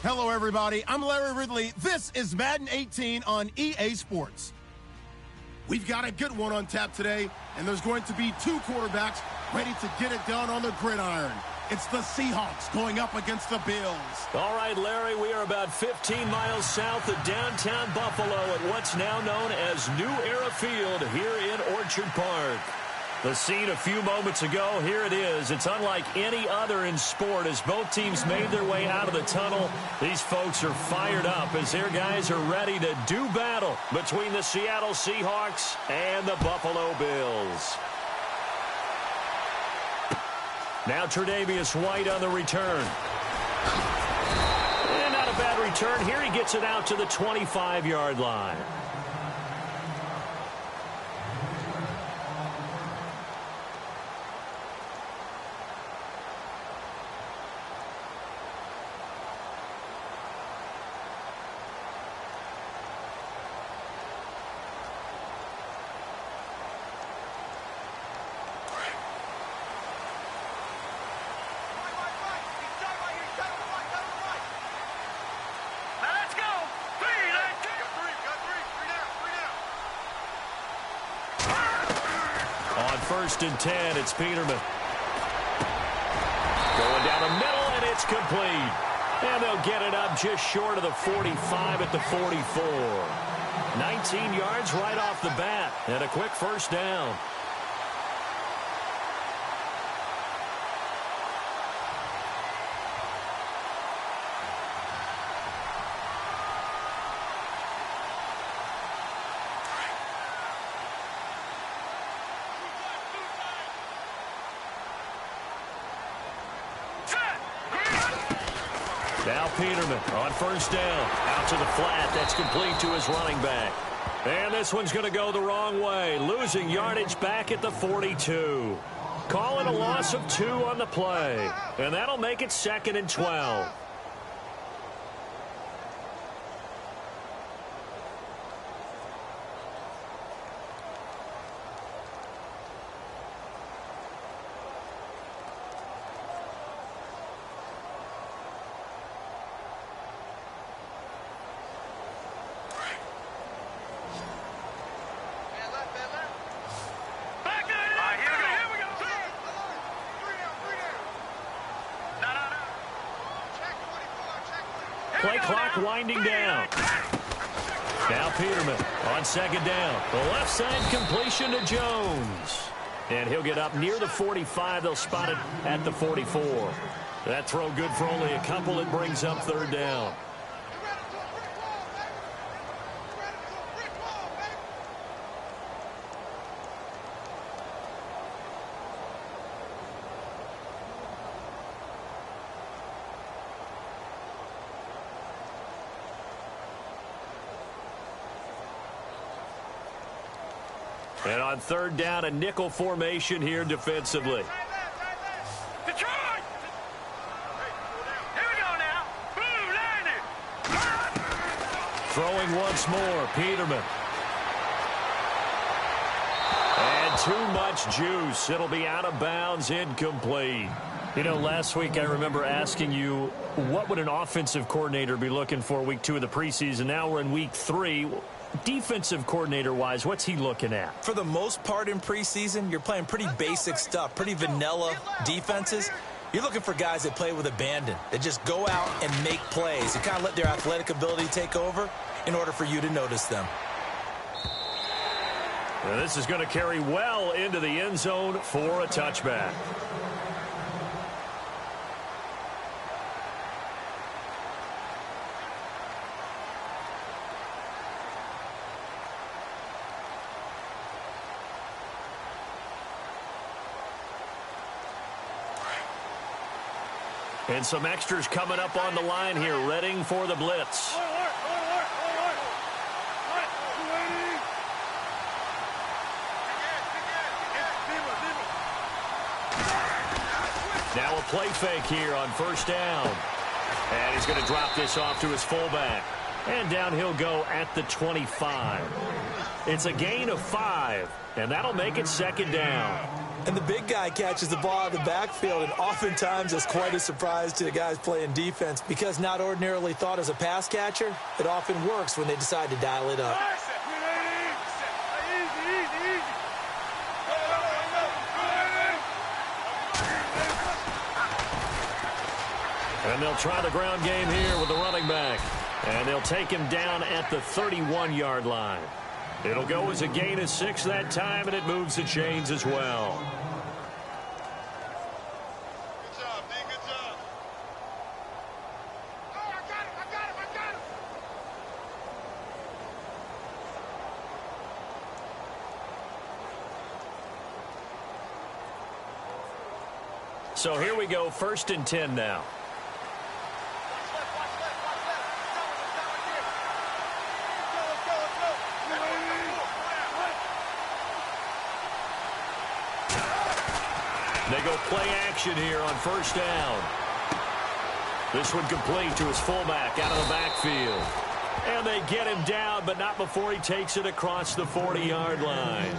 Hello, everybody. I'm Larry Ridley. This is Madden 18 on EA Sports. We've got a good one on tap today, and there's going to be two quarterbacks ready to get it done on the gridiron. It's the Seahawks going up against the Bills. All right, Larry, we are about 15 miles south of downtown Buffalo at what's now known as New Era Field here in Orchard Park. The scene a few moments ago, here it is. It's unlike any other in sport as both teams made their way out of the tunnel. These folks are fired up as their guys are ready to do battle between the Seattle Seahawks and the Buffalo Bills. Now Tre'Davious White on the return. And not a bad return. Here he gets it out to the 25-yard line. First and 10, it's Peterman. Going down the middle, and it's complete. And they'll get it up just short of the 45 at the 44. 19 yards right off the bat, and a quick first down. Now Peterman on first down. Out to the flat. That's complete to his running back. And this one's going to go the wrong way. Losing yardage back at the 42. Call it a loss of 2 on the play. And that'll make it 2nd and 12. Play clock winding down. Now Peterman on second down. The left side completion to Jones. And he'll get up near the 45. They'll spot it at the 44. That throw good for only a couple. It brings up third down. And on third down, a nickel formation here defensively. Throwing once more, Peterman. And too much juice. It'll be out of bounds, incomplete. You know, last week I remember asking you, what would an offensive coordinator be looking for week 2 of the preseason? Now we're in week 3. Defensive coordinator-wise, what's he looking at? For the most part in preseason, you're playing pretty basic stuff, pretty vanilla defenses. You're looking for guys that play with abandon, that just go out and make plays and kind of let their athletic ability take over in order for you to notice them. And this is going to carry well into the end zone for a touchback. And some extras coming up on the line here, readying for the blitz. Now a play fake here on first down. And he's going to drop this off to his fullback. And down he'll go at the 25. It's a gain of 5, and that'll make it second down. And the big guy catches the ball out of the backfield, and oftentimes it's quite a surprise to the guys playing defense because not ordinarily thought as a pass catcher, it often works when they decide to dial it up. And they'll try the ground game here with the running back. And they'll take him down at the 31-yard line. It'll go as a gain of 6 that time, and it moves the chains as well. Good job, D. Good job. Oh, I got him. So here we go, 1st and 10 now. They go play action here on 1st down. This one complete to his fullback out of the backfield. And they get him down, but not before he takes it across the 40-yard line.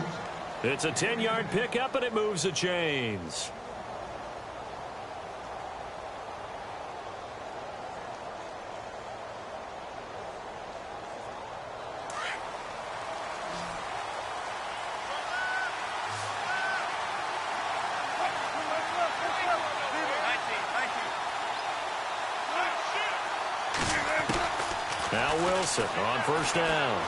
It's a 10-yard pickup, and it moves the chains. Now Wilson on 1st down.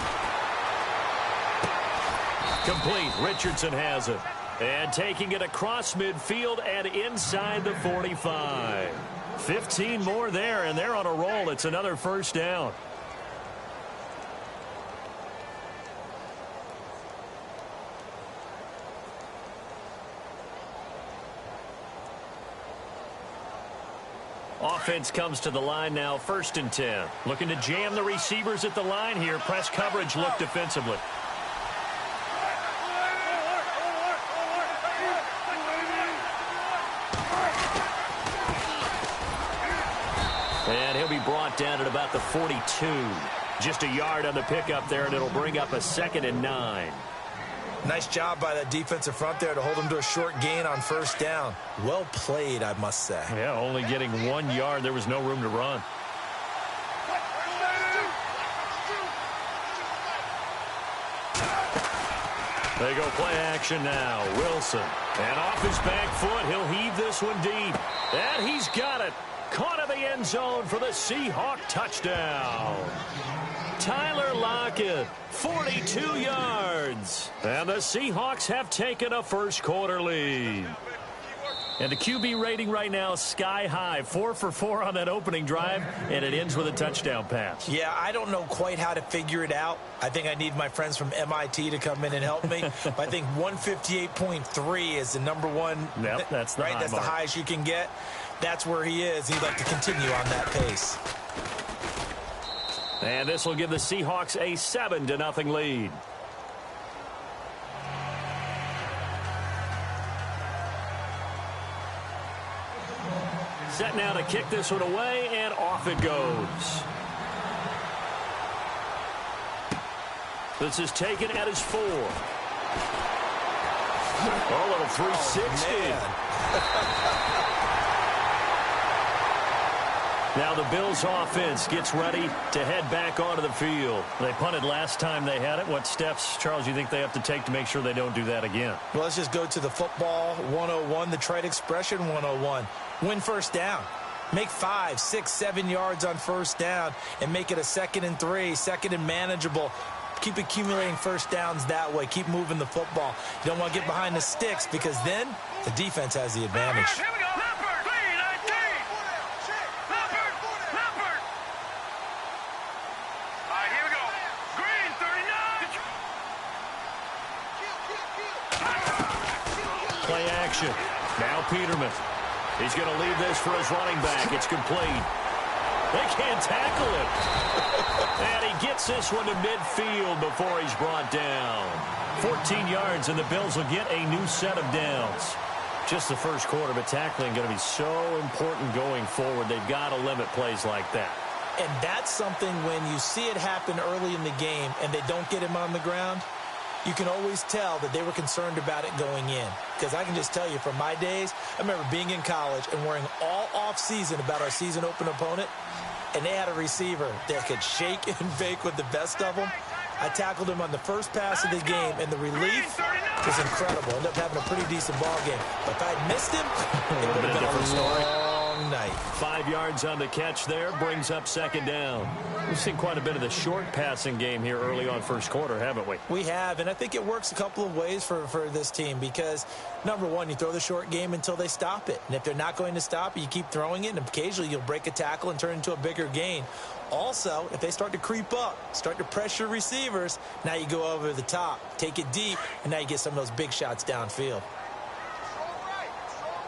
Complete. Richardson has it. And taking it across midfield and inside the 45. 15 more there, and they're on a roll. It's another 1st down. Offense comes to the line now, 1st and 10. Looking to jam the receivers at the line here. Press coverage look defensively. And he'll be brought down at about the 42. Just a yard on the pickup there, and it'll bring up a 2nd and 9. Nice job by that defensive front there to hold him to a short gain on 1st down. Well played, I must say. Yeah, only getting 1 yard. There was no room to run. They go play action now. Wilson. And off his back foot, he'll heave this one deep. And he's got it. Caught in the end zone for the Seahawk touchdown. Tyler Lockett, 42 yards. And the Seahawks have taken a 1st quarter lead. And the QB rating right now is sky high. 4 for 4 on that opening drive, and it ends with a touchdown pass. Yeah, I don't know quite how to figure it out. I think I need my friends from MIT to come in and help me. But I think 158.3 is the number one. Yep, that's the right. high That's mark. the highest you can get. That's where he is. He'd like to continue on that pace. And this will give the Seahawks a 7-0 lead. Set now to kick this one away, and off it goes. This is taken at his 4. Oh, a little 360. Now the Bills offense gets ready to head back onto the field. They punted last time they had it. What steps, Charles, do you think they have to take to make sure they don't do that again? Well, let's just go to the football 101, the trade expression 101. Win 1st down. Make 5, 6, 7 yards on 1st down and make it a 2nd and 3, 2nd and manageable. Keep accumulating 1st downs that way. Keep moving the football. You don't want to get behind the sticks because then the defense has the advantage. Play action. Now Peterman. He's going to leave this for his running back. It's complete. They can't tackle him. And he gets this one to midfield before he's brought down. 14 yards, and the Bills will get a new set of downs. Just the 1st quarter, but tackling going to be so important going forward. They've got to limit plays like that. And that's something when you see it happen early in the game and they don't get him on the ground, you can always tell that they were concerned about it going in. because I can just tell you from my days, I remember being in college and worrying all off-season about our season opener opponent, and they had a receiver that could shake and bake with the best of them. I tackled him on the first pass of the game, and the relief was incredible. Ended up having a pretty decent ball game. But if I'd missed him, it would have been a long night. 5 yards on the catch there, brings up second down. We've seen quite a bit of the short passing game here early on first quarter, haven't we? We have, and I think it works a couple of ways for this team because, number one, you throw the short game until they stop it. And if they're not going to stop it, you keep throwing it, and occasionally you'll break a tackle and turn it into a bigger gain. Also, if they start to creep up, start to pressure receivers, now you go over the top, take it deep, and now you get some of those big shots downfield.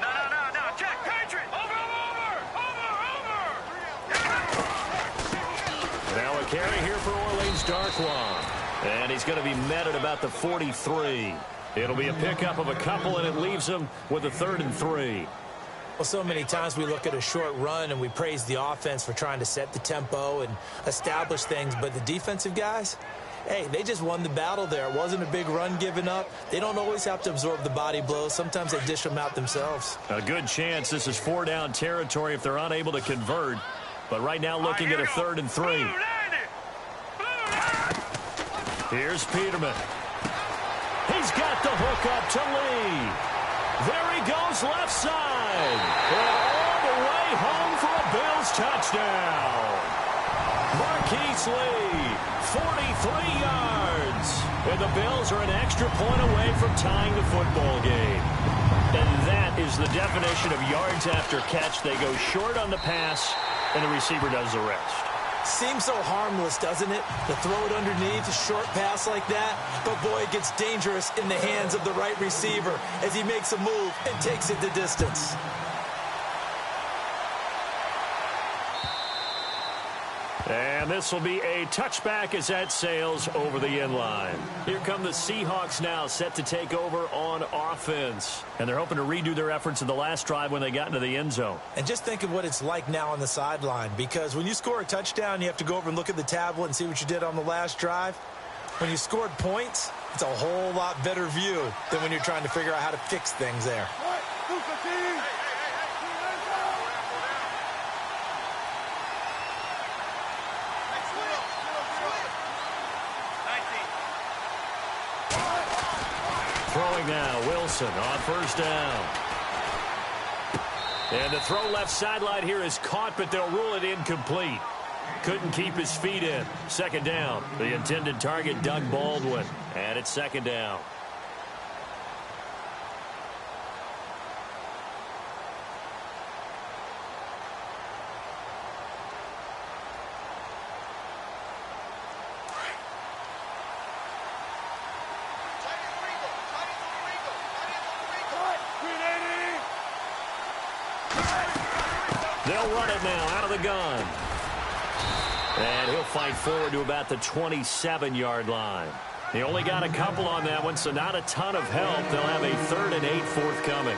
No, check, Patriot! Over! Now a carry here for Orleans Darkwa. And he's going to be met at about the 43. It'll be a pickup of a couple, and it leaves him with a 3rd and 3. Well, so many times we look at a short run and we praise the offense for trying to set the tempo and establish things, but the defensive guys, hey, they just won the battle there. It wasn't a big run given up. They don't always have to absorb the body blows. Sometimes they dish them out themselves. A good chance this is 4-down territory if they're unable to convert. But right now looking at a 3rd and 3. Here's Peterman. He's got the hook up to Lee. There he goes left side. And all the way home for a Bills touchdown. Marquise Lee, 43 yards. And the Bills are an extra point away from tying the football game. And that is the definition of yards after catch. They go short on the pass, and the receiver does the rest. Seems so harmless, doesn't it? To throw it underneath, a short pass like that. But, boy, it gets dangerous in the hands of the right receiver as he makes a move and takes it the distance. And this will be a touchback as that sails over the end line. Here come the Seahawks now, set to take over on offense. And they're hoping to redo their efforts in the last drive when they got into the end zone. And just think of what it's like now on the sideline, because when you score a touchdown, you have to go over and look at the tablet and see what you did on the last drive. When you scored points, it's a whole lot better view than when you're trying to figure out how to fix things there. Throwing now, Wilson on first down. And the throw left sideline here is caught, but they'll rule it incomplete. Couldn't keep his feet in. Second down. The intended target, Doug Baldwin. And it's second down. They'll run it now out of the gun. And he'll fight forward to about the 27-yard line. He only got a couple on that one, so not a ton of help. They'll have a 3rd and 8 forthcoming.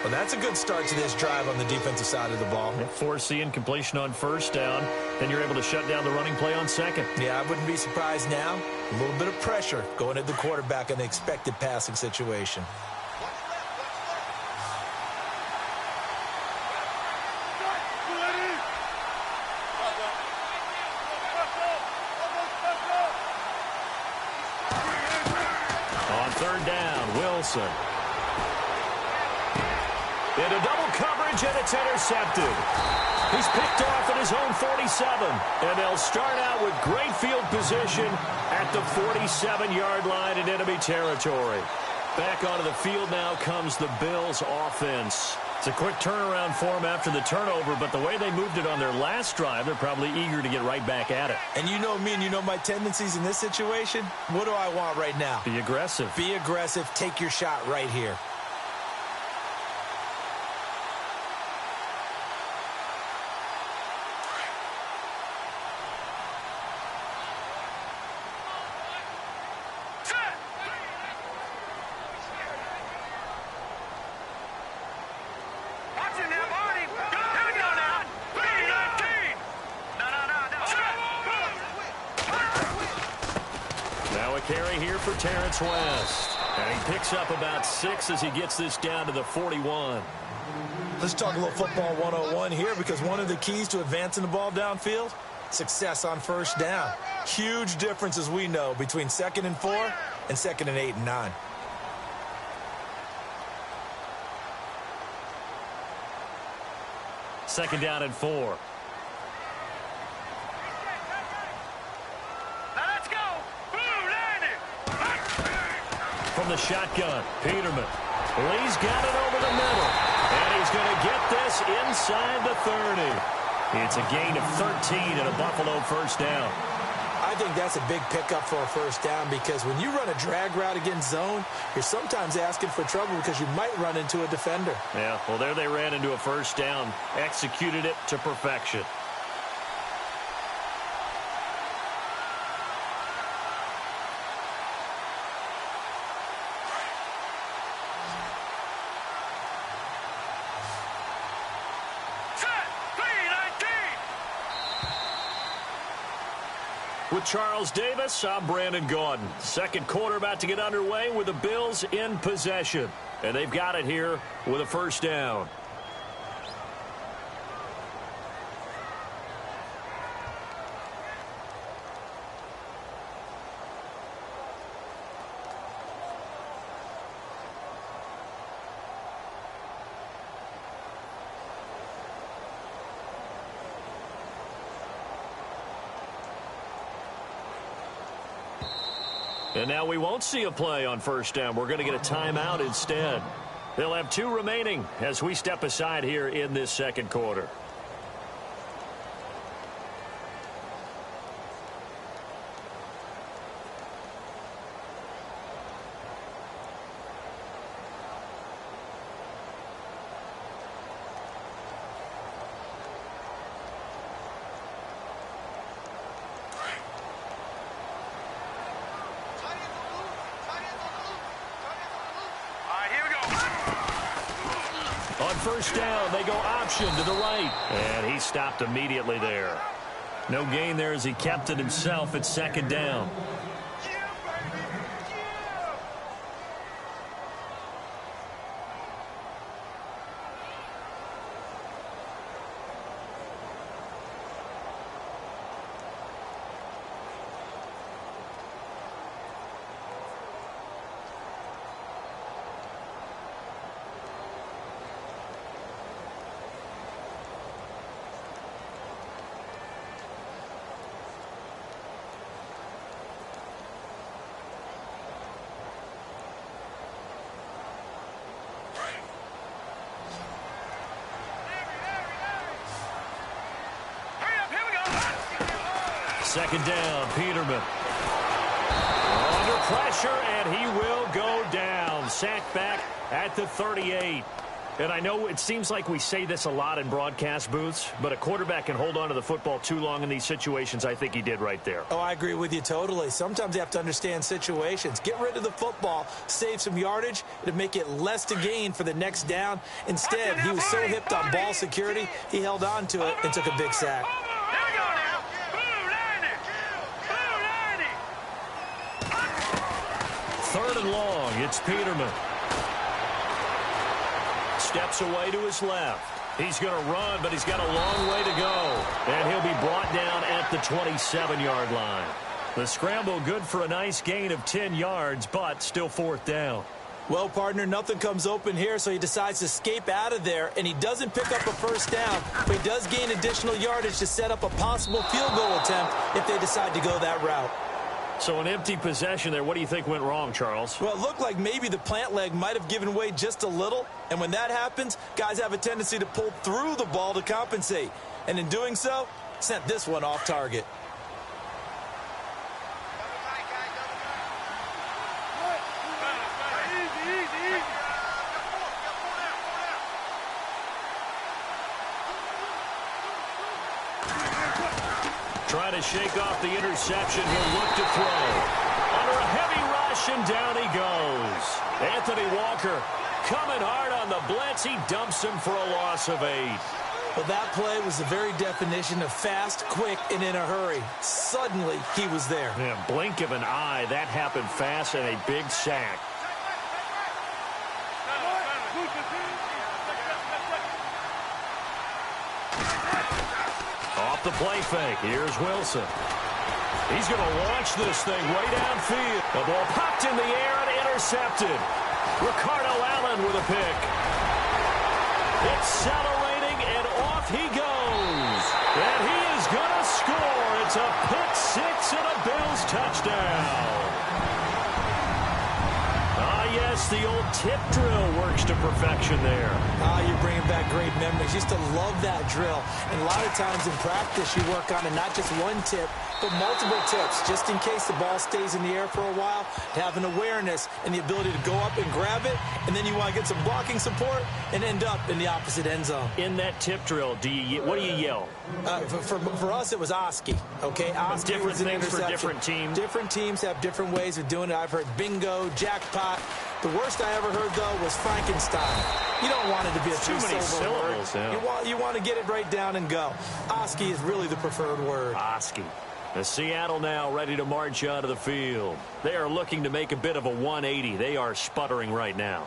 Well, that's a good start to this drive on the defensive side of the ball. Forcing incompletion on first down. Then you're able to shut down the running play on second. Yeah, I wouldn't be surprised now. A little bit of pressure going at the quarterback in the expected passing situation. Third down, Wilson. Into double coverage, and it's intercepted. He's picked off at his own 47. And they'll start out with great field position at the 47-yard line in enemy territory. Back onto the field now comes the Bills offense. It's a quick turnaround for them after the turnover, but the way they moved it on their last drive, they're probably eager to get right back at it. And you know me and you know my tendencies in this situation. What do I want right now? Be aggressive. Be aggressive. Take your shot right here. Carry here for Terrence West. And he picks up about 6 as he gets this down to the 41. Let's talk a little football 101 here, because one of the keys to advancing the ball downfield, success on first down. Huge difference, as we know, between 2nd and 4 and 2nd and 8 and 9. Second down and 4. Now let's go. Blue landing. From the shotgun, Peterman. Lee's got it over the middle. And he's going to get this inside the 30. It's a gain of 13 and a Buffalo first down. I think that's a big pickup for a first down, because when you run a drag route against zone, you're sometimes asking for trouble because you might run into a defender. Yeah, well, there they ran into a first down, executed it to perfection. With Charles Davis, I'm Brandon Gaudin. Second quarter about to get underway with the Bills in possession. And they've got it here with a first down. And now we won't see a play on first down. We're going to get a timeout instead. They'll have 2 remaining as we step aside here in this second quarter. First down, they go option to the right. And he stopped immediately there. No gain there as he kept it himself at second down. Second down, Peterman. Under pressure, and he will go down. Sacked back at the 38. And I know it seems like we say this a lot in broadcast booths, but a quarterback can hold on to the football too long in these situations. I think he did right there. Oh, I agree with you totally. Sometimes you have to understand situations. Get rid of the football, save some yardage, to make it less to gain for the next down. Instead, he was so hipped on ball security, he held on to it and took a big sack. Third and long, it's Peterman. Steps away to his left. He's going to run, but he's got a long way to go. And he'll be brought down at the 27-yard line. The scramble good for a nice gain of 10 yards, but still fourth down. Well, partner, nothing comes open here, so he decides to escape out of there, and he doesn't pick up a first down, but he does gain additional yardage to set up a possible field goal attempt if they decide to go that route. So an empty possession there. What do you think went wrong, Charles? Well, it looked like maybe the plant leg might have given way just a little. And when that happens, guys have a tendency to pull through the ball to compensate. And in doing so, sent this one off target. Trying to shake off the interception. He'll look to throw. Under a heavy rush, and down he goes. Anthony Walker coming hard on the blitz. He dumps him for a loss of 8. Well, that play was the very definition of fast, quick, and in a hurry. Suddenly, he was there. Yeah, blink of an eye. That happened fast and a big sack. Off the play fake. Here's Wilson. He's going to launch this thing way downfield. The ball popped in the air and intercepted. Ricardo Allen with a pick. Accelerating, and off he goes. And he is going to score. It's a pick six and a Bills touchdown. Yes, the old tip drill works to perfection there. You're bringing back great memories. Used to love that drill. And a lot of times in practice, you work on it, not just one tip, but multiple tips, just in case the ball stays in the air for a while, to have an awareness and the ability to go up and grab it, and then you want to get some blocking support and end up in the opposite end zone. In that tip drill, what do you yell? For us, it was Oski. Okay, Oski different was an things interception. for different teams. Different teams have different ways of doing it. I've heard bingo, jackpot. The worst I ever heard, though, was Frankenstein. You don't want it to be a too many syllables. Yeah. You want to get it right down and go. Oski is really the preferred word. Oski. The Seattle now ready to march out of the field. They are looking to make a bit of a 180. They are sputtering right now.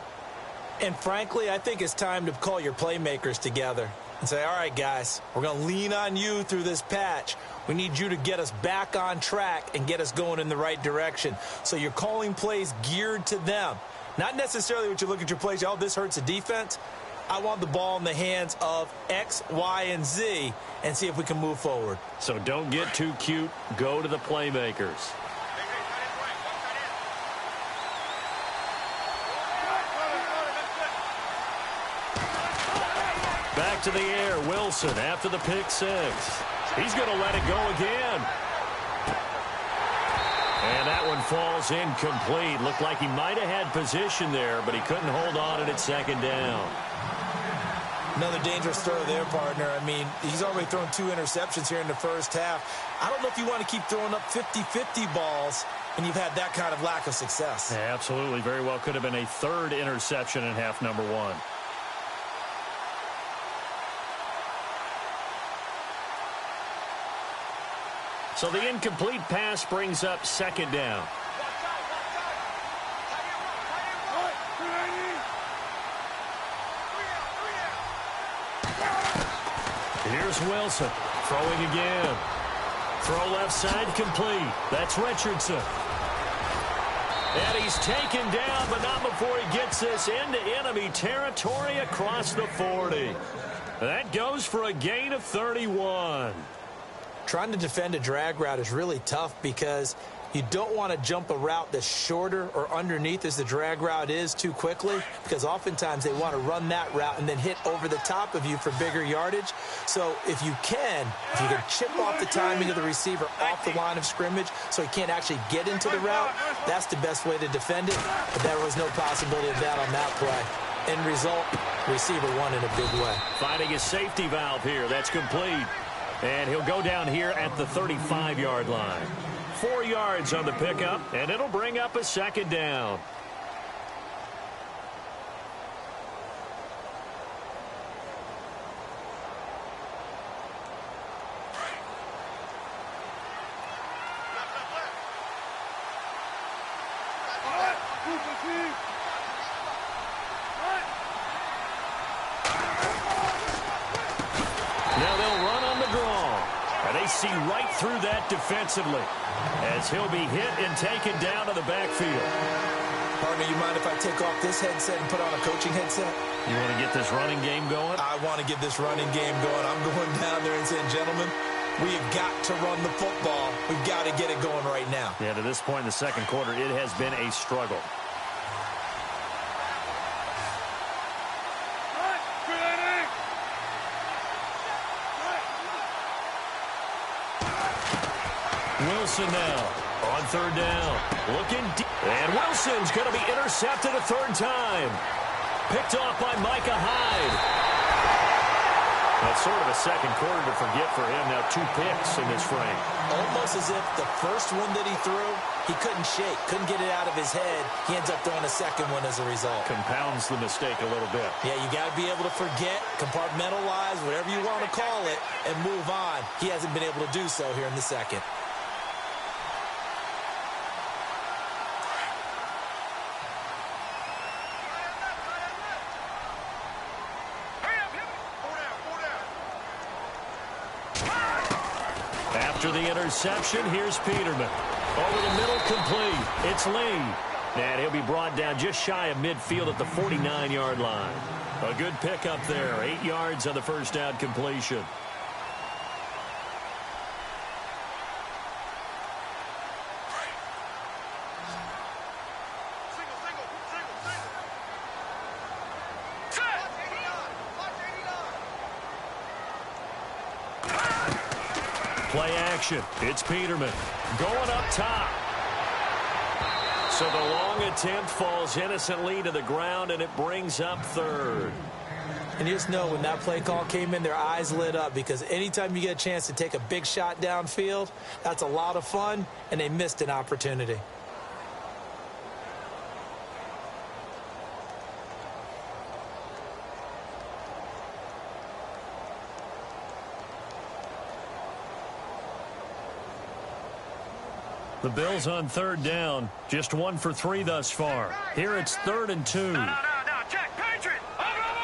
And frankly, I think it's time to call your playmakers together and say, all right, guys, we're going to lean on you through this patch. We need you to get us back on track and get us going in the right direction. So you're calling plays geared to them. Not necessarily what you look at your plays, oh, this hurts the defense. I want the ball in the hands of X, Y, and Z and see if we can move forward. So don't get too cute. Go to the playmakers. Back to the air, Wilson after the pick six. He's going to let it go again. And that one falls incomplete. Looked like he might have had position there, but he couldn't hold on at second down. Another dangerous throw there, partner. I mean, he's already thrown 2 interceptions here in the first half. I don't know if you want to keep throwing up 50-50 balls when you've had that kind of lack of success. Yeah, absolutely. Very well could have been a 3rd interception in half number 1. So the incomplete pass brings up second down. Here's Wilson throwing again. Throw left side complete. That's Richardson. And he's taken down, but not before he gets this into enemy territory across the 40. That goes for a gain of 31. Trying to defend a drag route is really tough because you don't want to jump a route that's shorter or underneath as the drag route is too quickly, because oftentimes they want to run that route and then hit over the top of you for bigger yardage. So if you can chip off the timing of the receiver off the line of scrimmage so he can't actually get into the route, that's the best way to defend it. But there was no possibility of that on that play. End result, receiver won in a big way. Finding a safety valve here. That's complete. And he'll go down here at the 35-yard line. 4 yards on the pickup, and it'll bring up a second down. Now they'll run on the draw. And they see right through that defensively as he'll be hit and taken down to the backfield. Partner, you mind if I take off this headset and put on a coaching headset? You want to get this running game going? I want to get this running game going. I'm going down there and saying, gentlemen, we have got to run the football. We've got to get it going right now. Yeah, to this point in the second quarter, it has been a struggle. Wilson now on third down. Looking deep. And Wilson's going to be intercepted a third time. Picked off by Micah Hyde. That's sort of a second quarter to forget for him. Now 2 picks in this frame. Almost as if the first one that he threw, he couldn't shake, couldn't get it out of his head. He ends up throwing a second one as a result. Compounds the mistake a little bit. Yeah, you got to be able to forget, compartmentalize, whatever you want to call it, and move on. He hasn't been able to do so here in the second. After the interception, here's Peterman. Over the middle, complete. It's Lee. And he'll be brought down just shy of midfield at the 49-yard line. A good pickup there. 8 yards on the first down completion. Play action. It's Peterman going up top. So the long attempt falls innocently to the ground, and it brings up third. And you just know when that play call came in, their eyes lit up, because anytime you get a chance to take a big shot downfield, that's a lot of fun, and they missed an opportunity. The Bills on third down, just 1 for 3 thus far. Here it's 3rd and 2. No, check, Patriot! Over!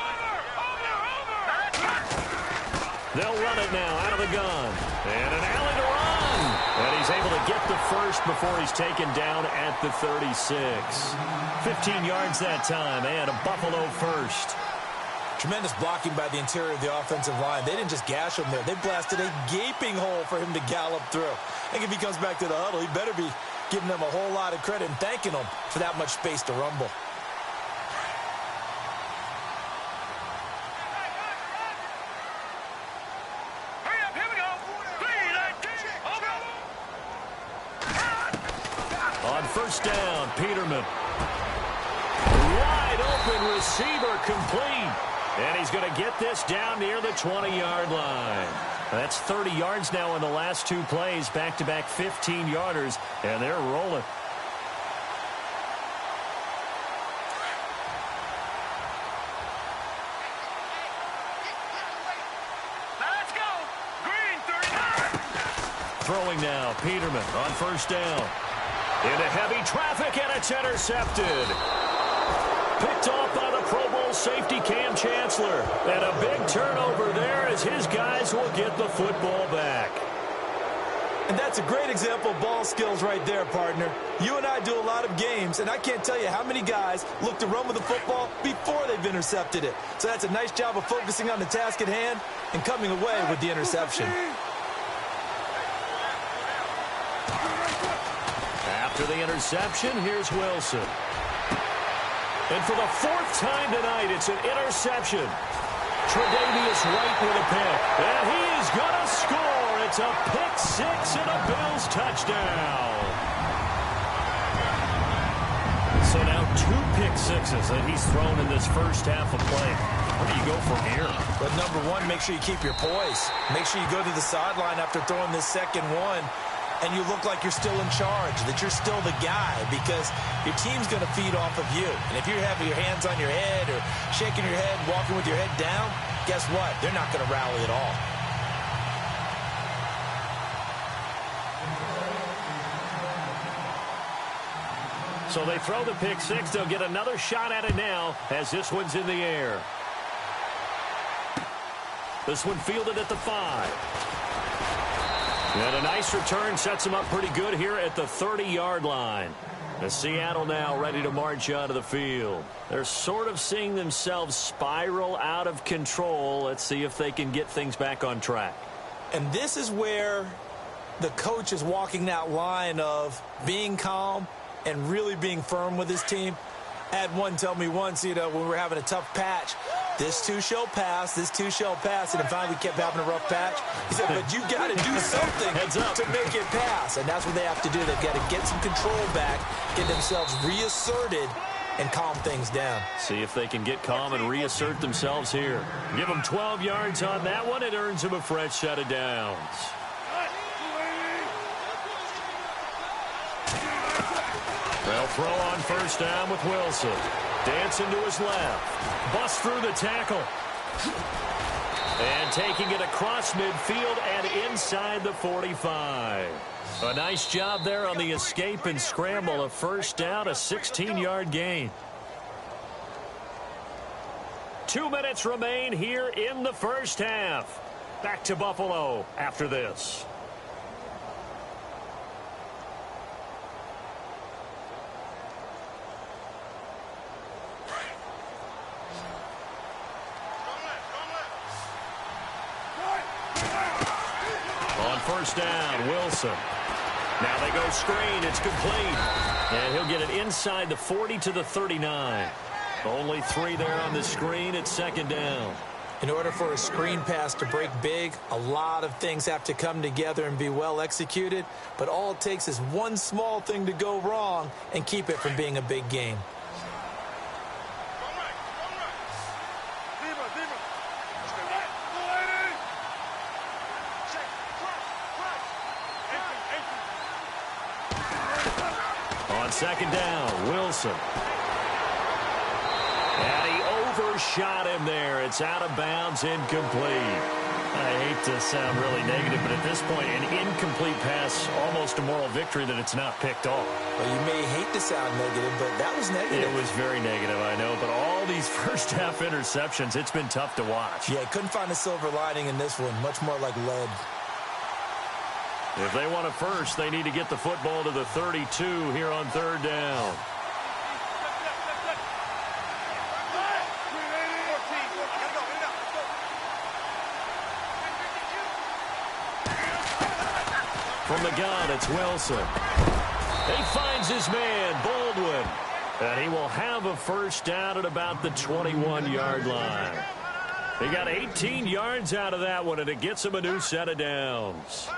They'll run it now out of the gun. And an alley to run. And he's able to get the first before he's taken down at the 36. 15 yards that time, and a Buffalo first. Tremendous blocking by the interior of the offensive line. They didn't just gash him there. They blasted a gaping hole for him to gallop through. I think if he comes back to the huddle, he better be giving them a whole lot of credit and thanking them for that much space to rumble. Hurry up, here we go! On first down, Peterman. Wide open receiver, complete. And he's going to get this down near the 20-yard line. That's 30 yards now in the last 2 plays, back-to-back 15-yarders, and they're rolling. Let's go! Green, 39! Throwing now, Peterman on first down. Into heavy traffic, and it's intercepted. Picked off by the Pro Bowl safety Cam Chancellor. And a big turnover there as his guys will get the football back. And that's a great example of ball skills right there, partner. You and I do a lot of games, and I can't tell you how many guys look to run with the football before they've intercepted it. So that's a nice job of focusing on the task at hand and coming away with the interception. After the interception, here's Wilson. And for the 4th time tonight, it's an interception. Tre'Davious White with a pick. And he is going to score. It's a pick 6 and a Bills touchdown. So now 2 pick sixes that he's thrown in this first half of play. Where do you go from here? But number one, make sure you keep your poise. Make sure you go to the sideline after throwing this second one, and you look like you're still in charge, that you're still the guy, because your team's going to feed off of you. And if you're having your hands on your head or shaking your head, walking with your head down, guess what? They're not going to rally at all. So they throw the pick 6. They'll get another shot at it now as this one's in the air. This one fielded at the 5. And a nice return sets him up pretty good here at the 30-yard line. And Seattle now ready to march out of the field. They're sort of seeing themselves spiral out of control. Let's see if they can get things back on track. And this is where the coach is walking that line of being calm and really being firm with his team. I had one tell me once, when we were having a tough patch, this too shall pass, this too shall pass, and then finally we kept having a rough patch. He said, but you got to do something to make it pass, and that's what they have to do. They've got to get some control back, get themselves reasserted, and calm things down. See if they can get calm and reassert themselves here. Give them 12 yards on that one. It earns them a fresh set of downs. They'll throw on first down with Wilson. Dancing to his left. Bust through the tackle. And taking it across midfield and inside the 45. A nice job there on the escape and scramble. A first down, a 16-yard gain. 2 minutes remain here in the first half. Back to Buffalo after this. On first down, Wilson. Now they go screen. It's complete. And he'll get it inside the 40 to the 39. Only 3 there on the screen. It's second down. In order for a screen pass to break big, a lot of things have to come together and be well executed. But all it takes is one small thing to go wrong and keep it from being a big game. On second down, Wilson. And he overshot him there. It's out of bounds, incomplete. I hate to sound really negative, but at this point, an incomplete pass, almost a moral victory that it's not picked off. Well, you may hate to sound negative, but that was negative. It was very negative, I know, but all these first-half interceptions, it's been tough to watch. Yeah, couldn't find a silver lining in this one. Much more like lead. If they want a first, they need to get the football to the 32 here on third down. From the gun, it's Wilson. He finds his man, Baldwin. And he will have a first down at about the 21-yard line. He got 18 yards out of that one, and it gets him a new set of downs.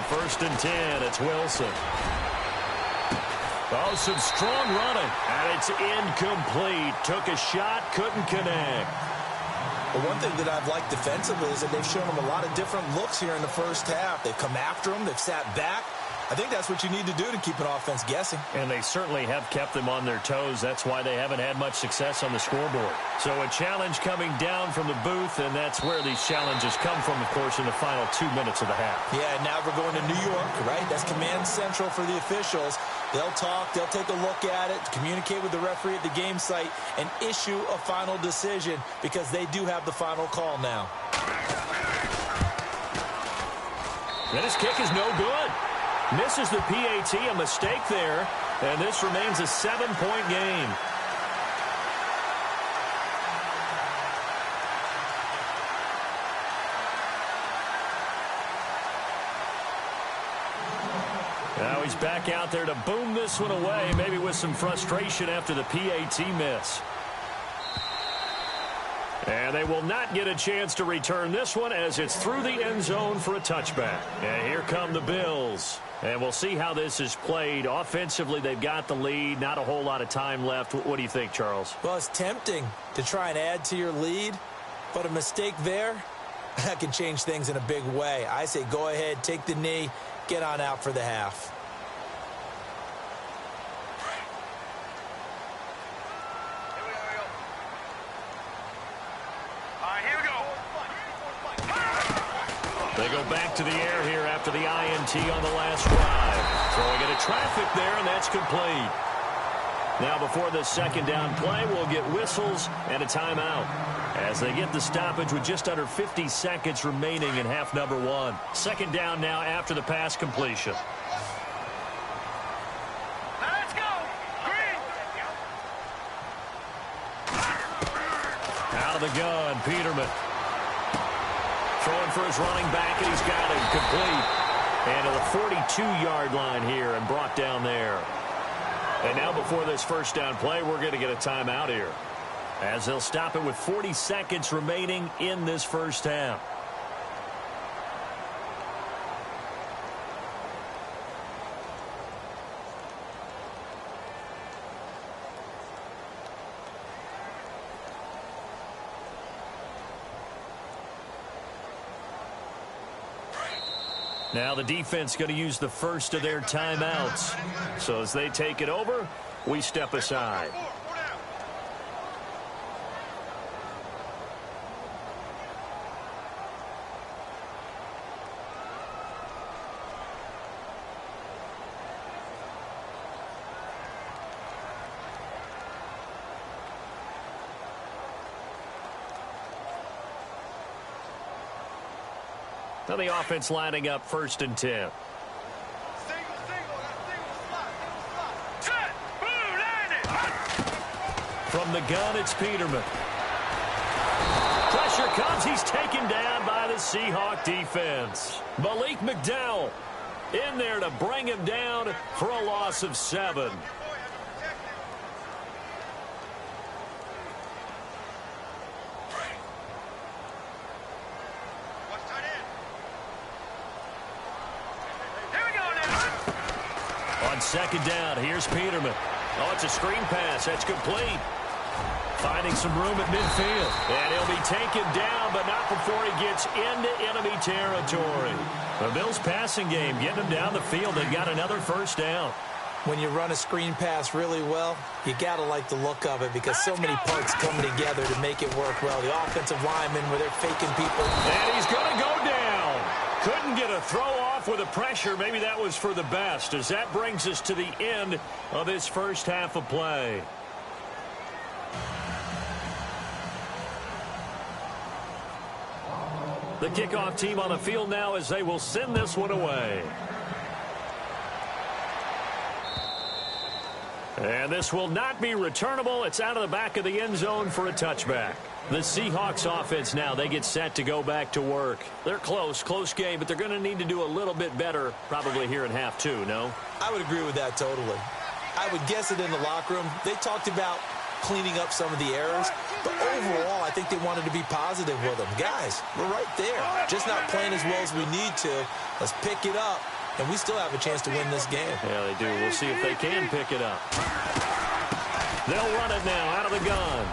First and 10, it's Wilson. Oh, some strong running, and it's incomplete. Took a shot, couldn't connect. Well, one thing that I've liked defensively is that they've shown him a lot of different looks here in the first half. They've come after him, they've sat back. I think that's what you need to do to keep an offense guessing. And they certainly have kept them on their toes. That's why they haven't had much success on the scoreboard. So a challenge coming down from the booth, and that's where these challenges come from, of course, in the final 2 minutes of the half. Yeah, now we're going to New York, right? That's command central for the officials. They'll talk, they'll take a look at it, communicate with the referee at the game site, and issue a final decision because they do have the final call now. And his kick is no good. Misses the PAT, a mistake there, and this remains a 7-point game. Now he's back out there to boom this one away, maybe with some frustration after the PAT miss. And they will not get a chance to return this one as it's through the end zone for a touchback. And here come the Bills. And we'll see how this is played. Offensively, they've got the lead. Not a whole lot of time left. What do you think, Charles? Well, it's tempting to try and add to your lead, but a mistake there, that can change things in a big way. I say go ahead, take the knee, get on out for the half. They go back to the air here after the INT on the last drive. Throwing into traffic there, and that's complete. Now before this second down play, we'll get whistles and a timeout as they get the stoppage with just under 50 seconds remaining in half number 1. Second down now after the pass completion. Let's go! Green! Out of the gun, Peterman. Throwing for his running back, and he's got it complete. And to the 42-yard line here and brought down there. And now before this first down play, we're going to get a timeout here, as they'll stop it with 40 seconds remaining in this first half. Now the defense going to use the first of their timeouts. So as they take it over, we step aside. Now the offense lining up 1st and 10. From the gun, it's Peterman. Pressure comes. He's taken down by the Seahawk defense. Malik McDowell in there to bring him down for a loss of 7. On 2nd down, here's Peterman. Oh, it's a screen pass. That's complete. Finding some room at midfield. And he'll be taken down, but not before he gets into enemy territory. The Bills' passing game, getting them down the field. They've got another 1st down. When you run a screen pass really well, you got to like the look of it because so many parts come together to make it work well. The offensive linemen, where they're faking people. And he's going to go down. Couldn't get a throw off with the pressure. Maybe that was for the best, as that brings us to the end of this first half of play. The kickoff team on the field now as they will send this one away. And this will not be returnable. It's out of the back of the end zone for a touchback. The Seahawks offense now, they get set to go back to work. They're close game, but they're going to need to do a little bit better probably here in half 2, no? I would agree with that totally. I would guess it in the locker room. They talked about cleaning up some of the errors, but overall, I think they wanted to be positive with them. Guys, we're right there. Just not playing as well as we need to. Let's pick it up, and we still have a chance to win this game. Yeah, they do. We'll see if they can pick it up. They'll run it now out of the gun.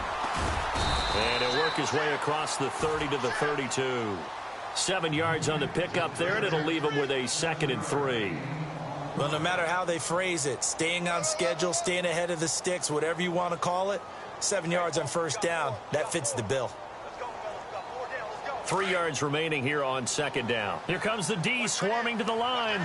And he'll work his way across the 30 to the 32. 7 yards on the pickup there, and it'll leave him with a 2nd and 3. Well, no matter how they phrase it, staying on schedule, staying ahead of the sticks, whatever you want to call it, 7 yards on 1st down, that fits the bill. 3 yards remaining here on 2nd down. Here comes the D swarming to the line.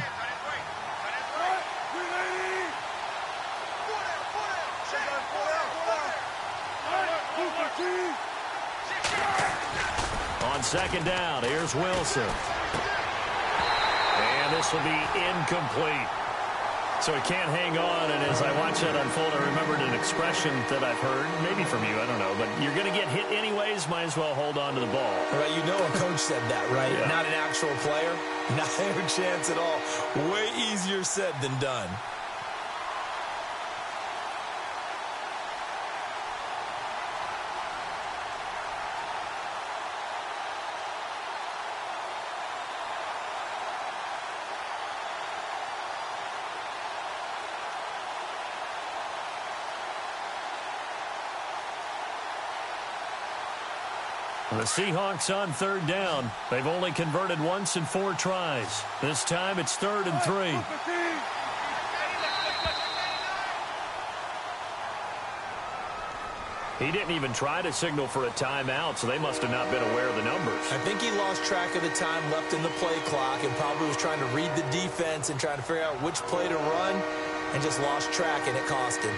On 2nd down, here's Wilson. And this will be incomplete. So he can't hang on, and as I watch that unfold, I remembered an expression that I've heard, maybe from you, I don't know, but you're going to get hit anyways, might as well hold on to the ball. Right, you know a coach said that, right? Yeah. Not an actual player, not a chance at all. Way easier said than done. The Seahawks on 3rd down. They've only converted once in 4 tries. This time it's 3rd and 3. He didn't even try to signal for a timeout, so they must have not been aware of the numbers. I think he lost track of the time left in the play clock and probably was trying to read the defense and trying to figure out which play to run and just lost track, and it cost him.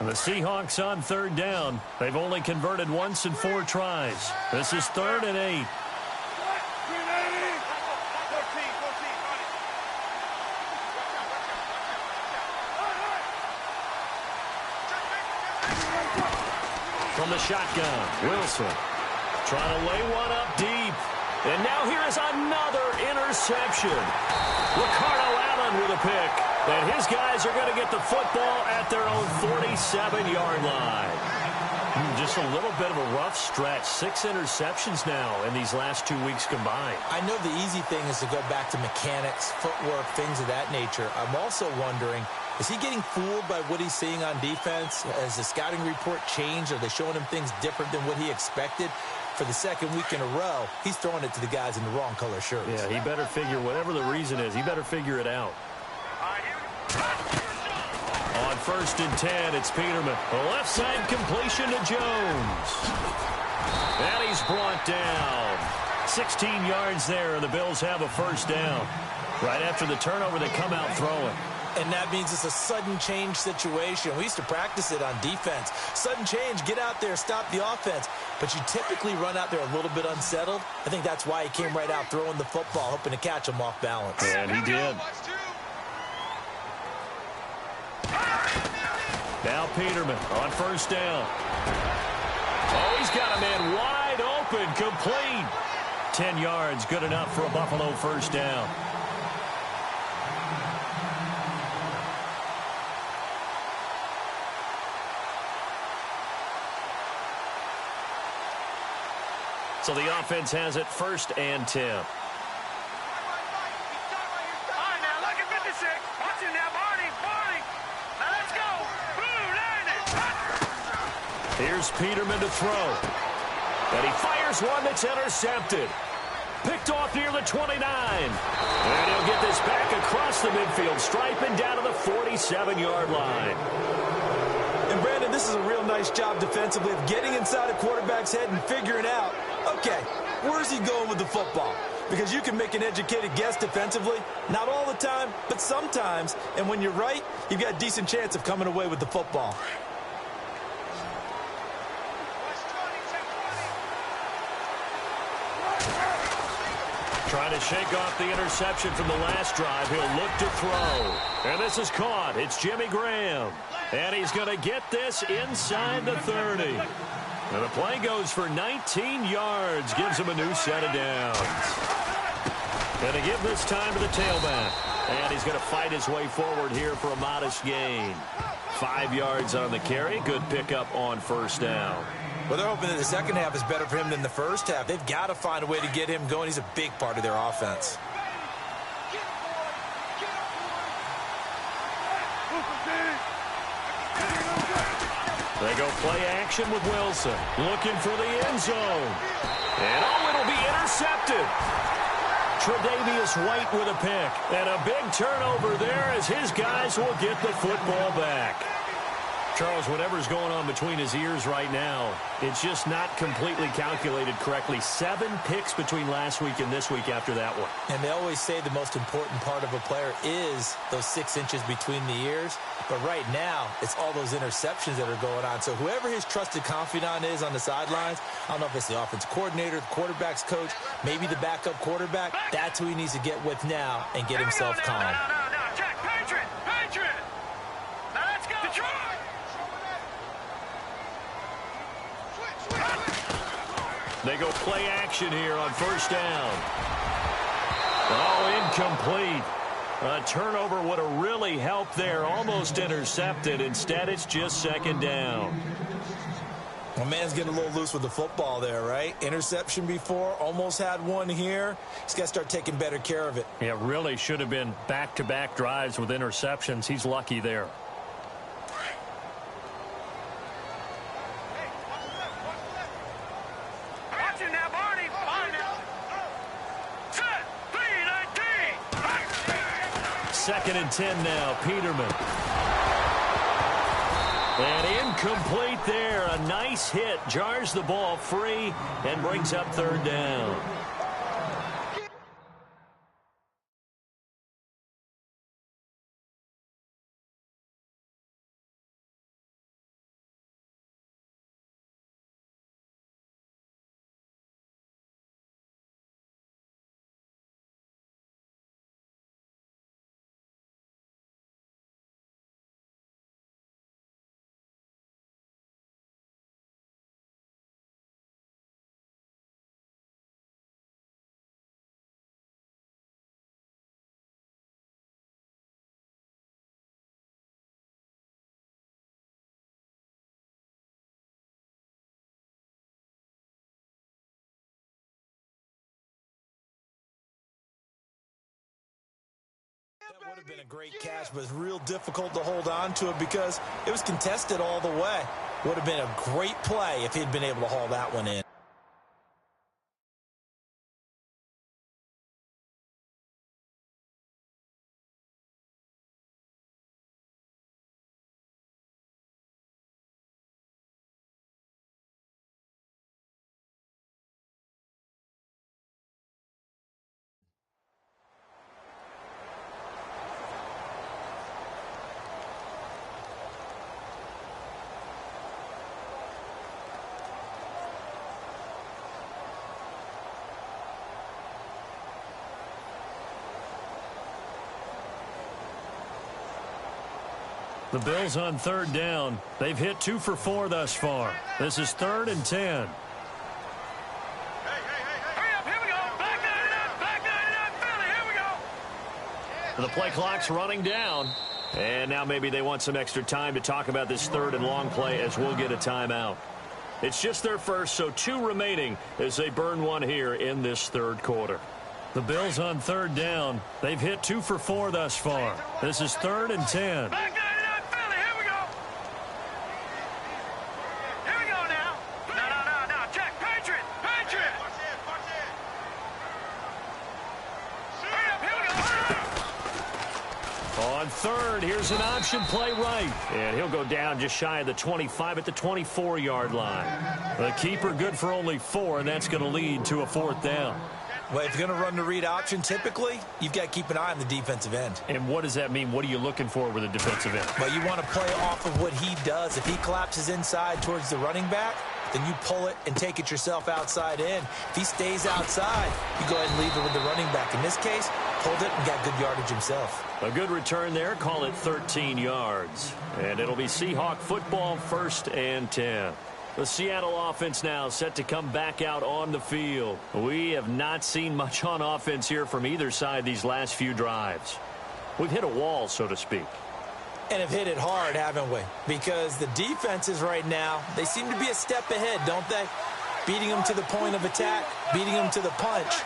The Seahawks on 3rd down. They've only converted once in 4 tries. This is 3rd and 8. From the shotgun, Wilson trying to lay one up deep. And now here is another interception. Ricardo Allen with a pick. And his guys are going to get the football at their own 47-yard line. Just a little bit of a rough stretch. 6 interceptions now in these last 2 weeks combined. I know the easy thing is to go back to mechanics, footwork, things of that nature. I'm also wondering, is he getting fooled by what he's seeing on defense? Has the scouting report changed? Are they showing him things different than what he expected? For the 2nd week in a row, he's throwing it to the guys in the wrong color shirts. Yeah, he better figure, whatever the reason is, he better figure it out. On 1st and 10, it's Peterman. A left side completion to Jones. And he's brought down. 16 yards there, and the Bills have a 1st down. Right after the turnover, they come out throwing. And that means it's a sudden change situation. We used to practice it on defense. Sudden change, get out there, stop the offense. But you typically run out there a little bit unsettled. I think that's why he came right out throwing the football, hoping to catch him off balance. And he did. Now Peterman on first down. Oh, he's got a man wide open, complete. 10 yards, good enough for a Buffalo first down. So the offense has it 1st and 10. All right, now look at 56. Watch it now, Barney. Now let's go. Blue line it. Here's Peterman to throw. And he fires one that's intercepted. Picked off near the 29. And he'll get this back across the midfield, striping down to the 47-yard line. And Brandon, this is a real nice job defensively of getting inside a quarterback's head and figuring out, okay, where's he going with the football? Because you can make an educated guess defensively, not all the time, but sometimes. And when you're right, you've got a decent chance of coming away with the football. Trying to shake off the interception from the last drive. He'll look to throw. And this is caught. It's Jimmy Graham. And he's going to get this inside the 30. And the play goes for 19 yards. Gives him a new set of downs. And to give this time to the tailback. And he's going to fight his way forward here for a modest gain. 5 yards on the carry. Good pickup on first down. Well, they're hoping that the second half is better for him than the first half. They've got to find a way to get him going. He's a big part of their offense. They go play action with Wilson. Looking for the end zone. And oh, it'll be intercepted. Tre'Davious White with a pick. And a big turnover there as his guys will get the football back. Charles, whatever's going on between his ears right now, it's just not completely calculated correctly. 7 picks between last week and this week after that one. And they always say the most important part of a player is those 6 inches between the ears. But right now, it's all those interceptions that are going on. So whoever his trusted confidant is on the sidelines, I don't know if it's the offensive coordinator, the quarterback's coach, maybe the backup quarterback, that's who he needs to get with now and get himself calm. No, Jack, Patriot. Now let's go. Detroit. They go play action here on first down. Oh, incomplete. A turnover would have really helped there. Almost intercepted. Instead, it's just second down. Well, man's getting a little loose with the football there, right? Interception before, almost had one here. He's got to start taking better care of it. Yeah, really should have been back-to-back drives with interceptions. He's lucky there. Second and 10 now, Peterman. And incomplete there. A nice hit. Jars the ball free and brings up third down. That would have been a great catch, but it's real difficult to hold on to it because it was contested all the way. Would have been a great play if he'd been able to haul that one in. The Bills on third down. They've hit 2 for 4 thus far. This is 3rd and 10. The play clock's running down. And now maybe they want some extra time to talk about this 3rd and long play as we'll get a timeout. It's just their first, so 2 remaining as they burn one here in this 3rd quarter. The Bills on third down. They've hit 2 for 4 thus far. This is 3rd and 10. On third, here's an option play right. And he'll go down just shy of the 25 at the 24-yard line. The keeper good for only 4, and that's going to lead to a 4th down. Well, if you're going to run the read option, typically, you've got to keep an eye on the defensive end. And what does that mean? What are you looking for with a defensive end? Well, you want to play off of what he does. If he collapses inside towards the running back, then you pull it and take it yourself outside in. If he stays outside, you go ahead and leave it with the running back. In this case, pulled it and got good yardage himself. A good return there. Call it 13 yards. And it'll be Seahawk football, 1st and 10. The Seattle offense now set to come back out on the field. We have not seen much on offense here from either side these last few drives. We've hit a wall, so to speak. And have hit it hard, haven't we? Because the defenses right now, they seem to be a step ahead, don't they? Beating them to the point of attack, beating them to the punch.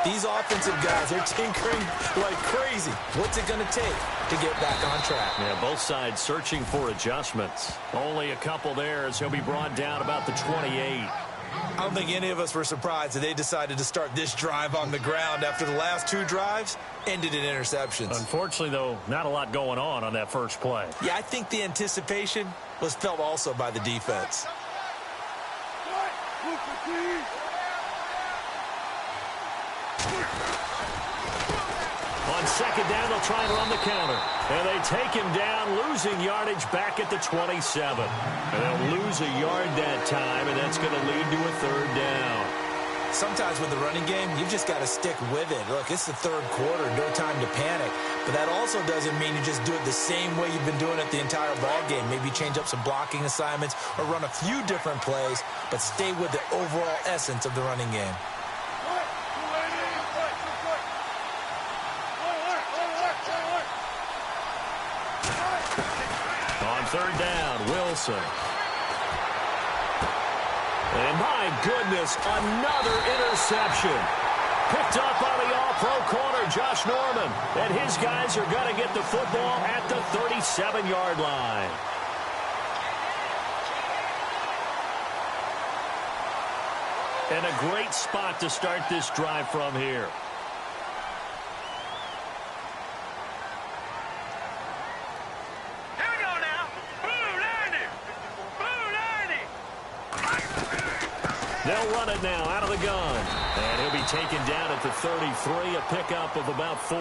These offensive guys are tinkering like crazy. What's it going to take to get back on track? Yeah, both sides searching for adjustments. Only a couple there as he'll be brought down about the 28. I don't think any of us were surprised that they decided to start this drive on the ground after the last 2 drives ended in interceptions. Unfortunately, though, not a lot going on that first play. Yeah, I think the anticipation was felt also by the defense. On second down, they'll try and run the counter. And they take him down, losing yardage back at the 27. And they'll lose a yard that time, and that's going to lead to a 3rd down. Sometimes with the running game, you've just got to stick with it. Look, it's the 3rd quarter, no time to panic. But that also doesn't mean you just do it the same way you've been doing it the entire ball game. Maybe change up some blocking assignments or run a few different plays, but stay with the overall essence of the running game. On third down, Wilson. And my goodness, another interception. Picked up by the all-pro corner, Josh Norman. And his guys are going to get the football at the 37-yard line. And a great spot to start this drive from here. They'll run it now out of the gun. And he'll be taken down at the 33, a pickup of about 4.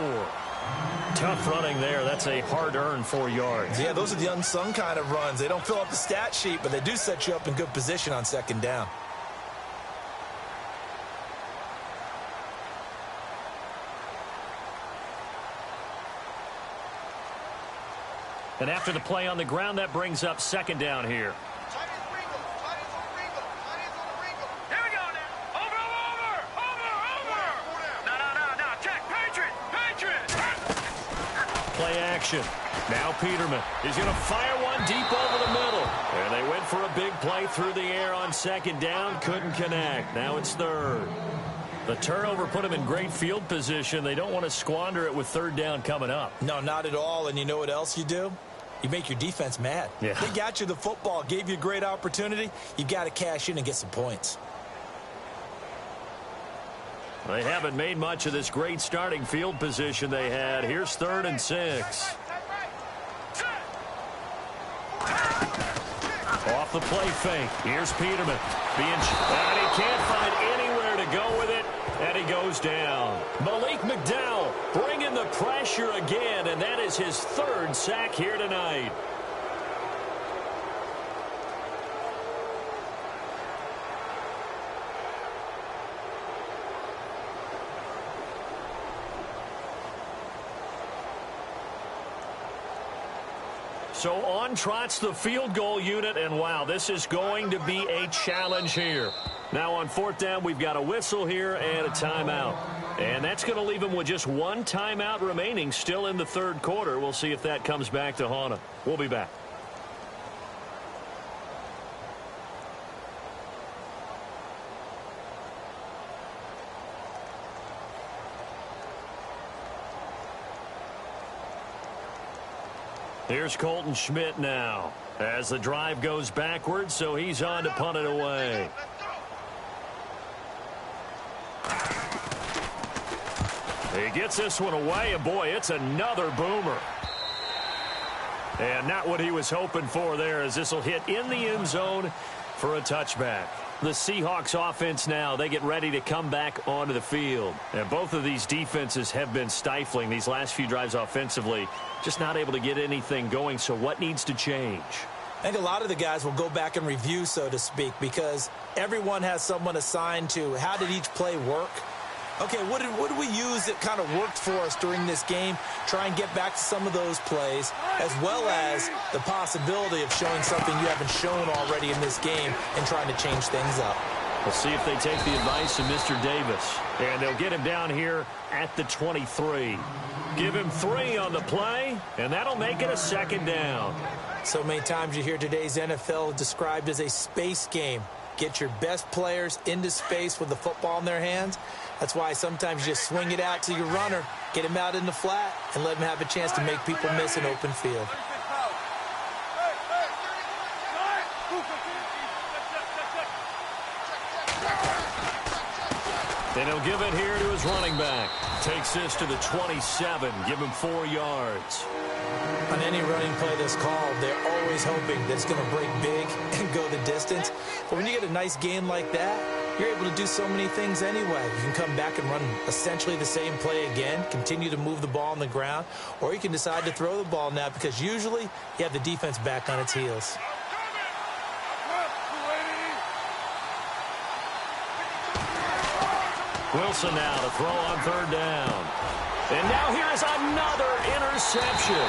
Tough running there. That's a hard-earned 4 yards. Yeah, those are the unsung kind of runs. They don't fill up the stat sheet, but they do set you up in good position on second down. And after the play on the ground, that brings up second down here. Play action. Now Peterman is going to fire one deep over the middle. And they went for a big play through the air on second down. Couldn't connect. Now it's 3rd. The turnover put them in great field position. They don't want to squander it with 3rd down coming up. No, not at all. And you know what else you do? You make your defense mad. Yeah. They got you the football, gave you a great opportunity. You got to cash in and get some points. They haven't made much of this great starting field position they had. Here's 3rd and 6. Off the play fake. Here's Peterman. And he can't find anywhere to go with it. And he goes down. Malik McDowell bringing the pressure again. And that is his 3rd sack here tonight. So on trots the field goal unit, and wow, this is going to be a challenge here. Now on 4th down, we've got a whistle here and a timeout. And that's going to leave him with just one timeout remaining still in the 3rd quarter. We'll see if that comes back to haunt him. We'll be back. Here's Colton Schmidt now as the drive goes backwards, so he's on to punt it away. He gets this one away, and boy, it's another boomer. And not what he was hoping for there, as this will hit in the end zone for a touchback. The Seahawks offense now, they get ready to come back onto the field. And both of these defenses have been stifling these last few drives offensively. Just not able to get anything going, so what needs to change? I think a lot of the guys will go back and review, so to speak, because everyone has someone assigned to how did each play work. Okay, what did we use that kind of worked for us during this game? Try and get back to some of those plays, as well as the possibility of showing something you haven't shown already in this game and trying to change things up. We'll see if they take the advice of Mr. Davis. And they'll get him down here at the 23. Give him 3 on the play, and that'll make it a 2nd down. So many times you hear today's NFL described as a space game. Get your best players into space with the football in their hands. That's why sometimes you just swing it out to your runner, get him out in the flat, and let him have a chance to make people miss an open field. And he'll give it here to his running back. Takes this to the 27. Give him 4 yards. On any running play that's called, they're always hoping that it's going to break big and go the distance. But when you get a nice game like that, you're able to do so many things anyway. You can come back and run essentially the same play again, continue to move the ball on the ground, or you can decide to throw the ball now because usually you have the defense back on its heels. Wilson now to throw on 3rd down. And now here's another interception.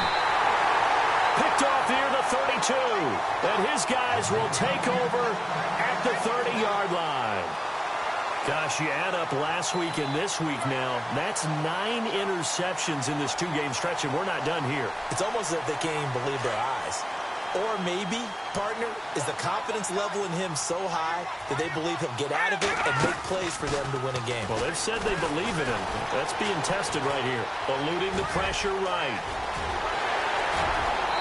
Picked off near the 32. And his guys will take over at the 30-yard line. Gosh, you add up last week and this week now. That's 9 interceptions in this 2-game stretch, and we're not done here. It's almost as if they can't even believe their eyes. Or maybe, partner, is the confidence level in him so high that they believe he'll get out of it and make plays for them to win a game. Well, they've said they believe in him. That's being tested right here. Eluding the pressure right.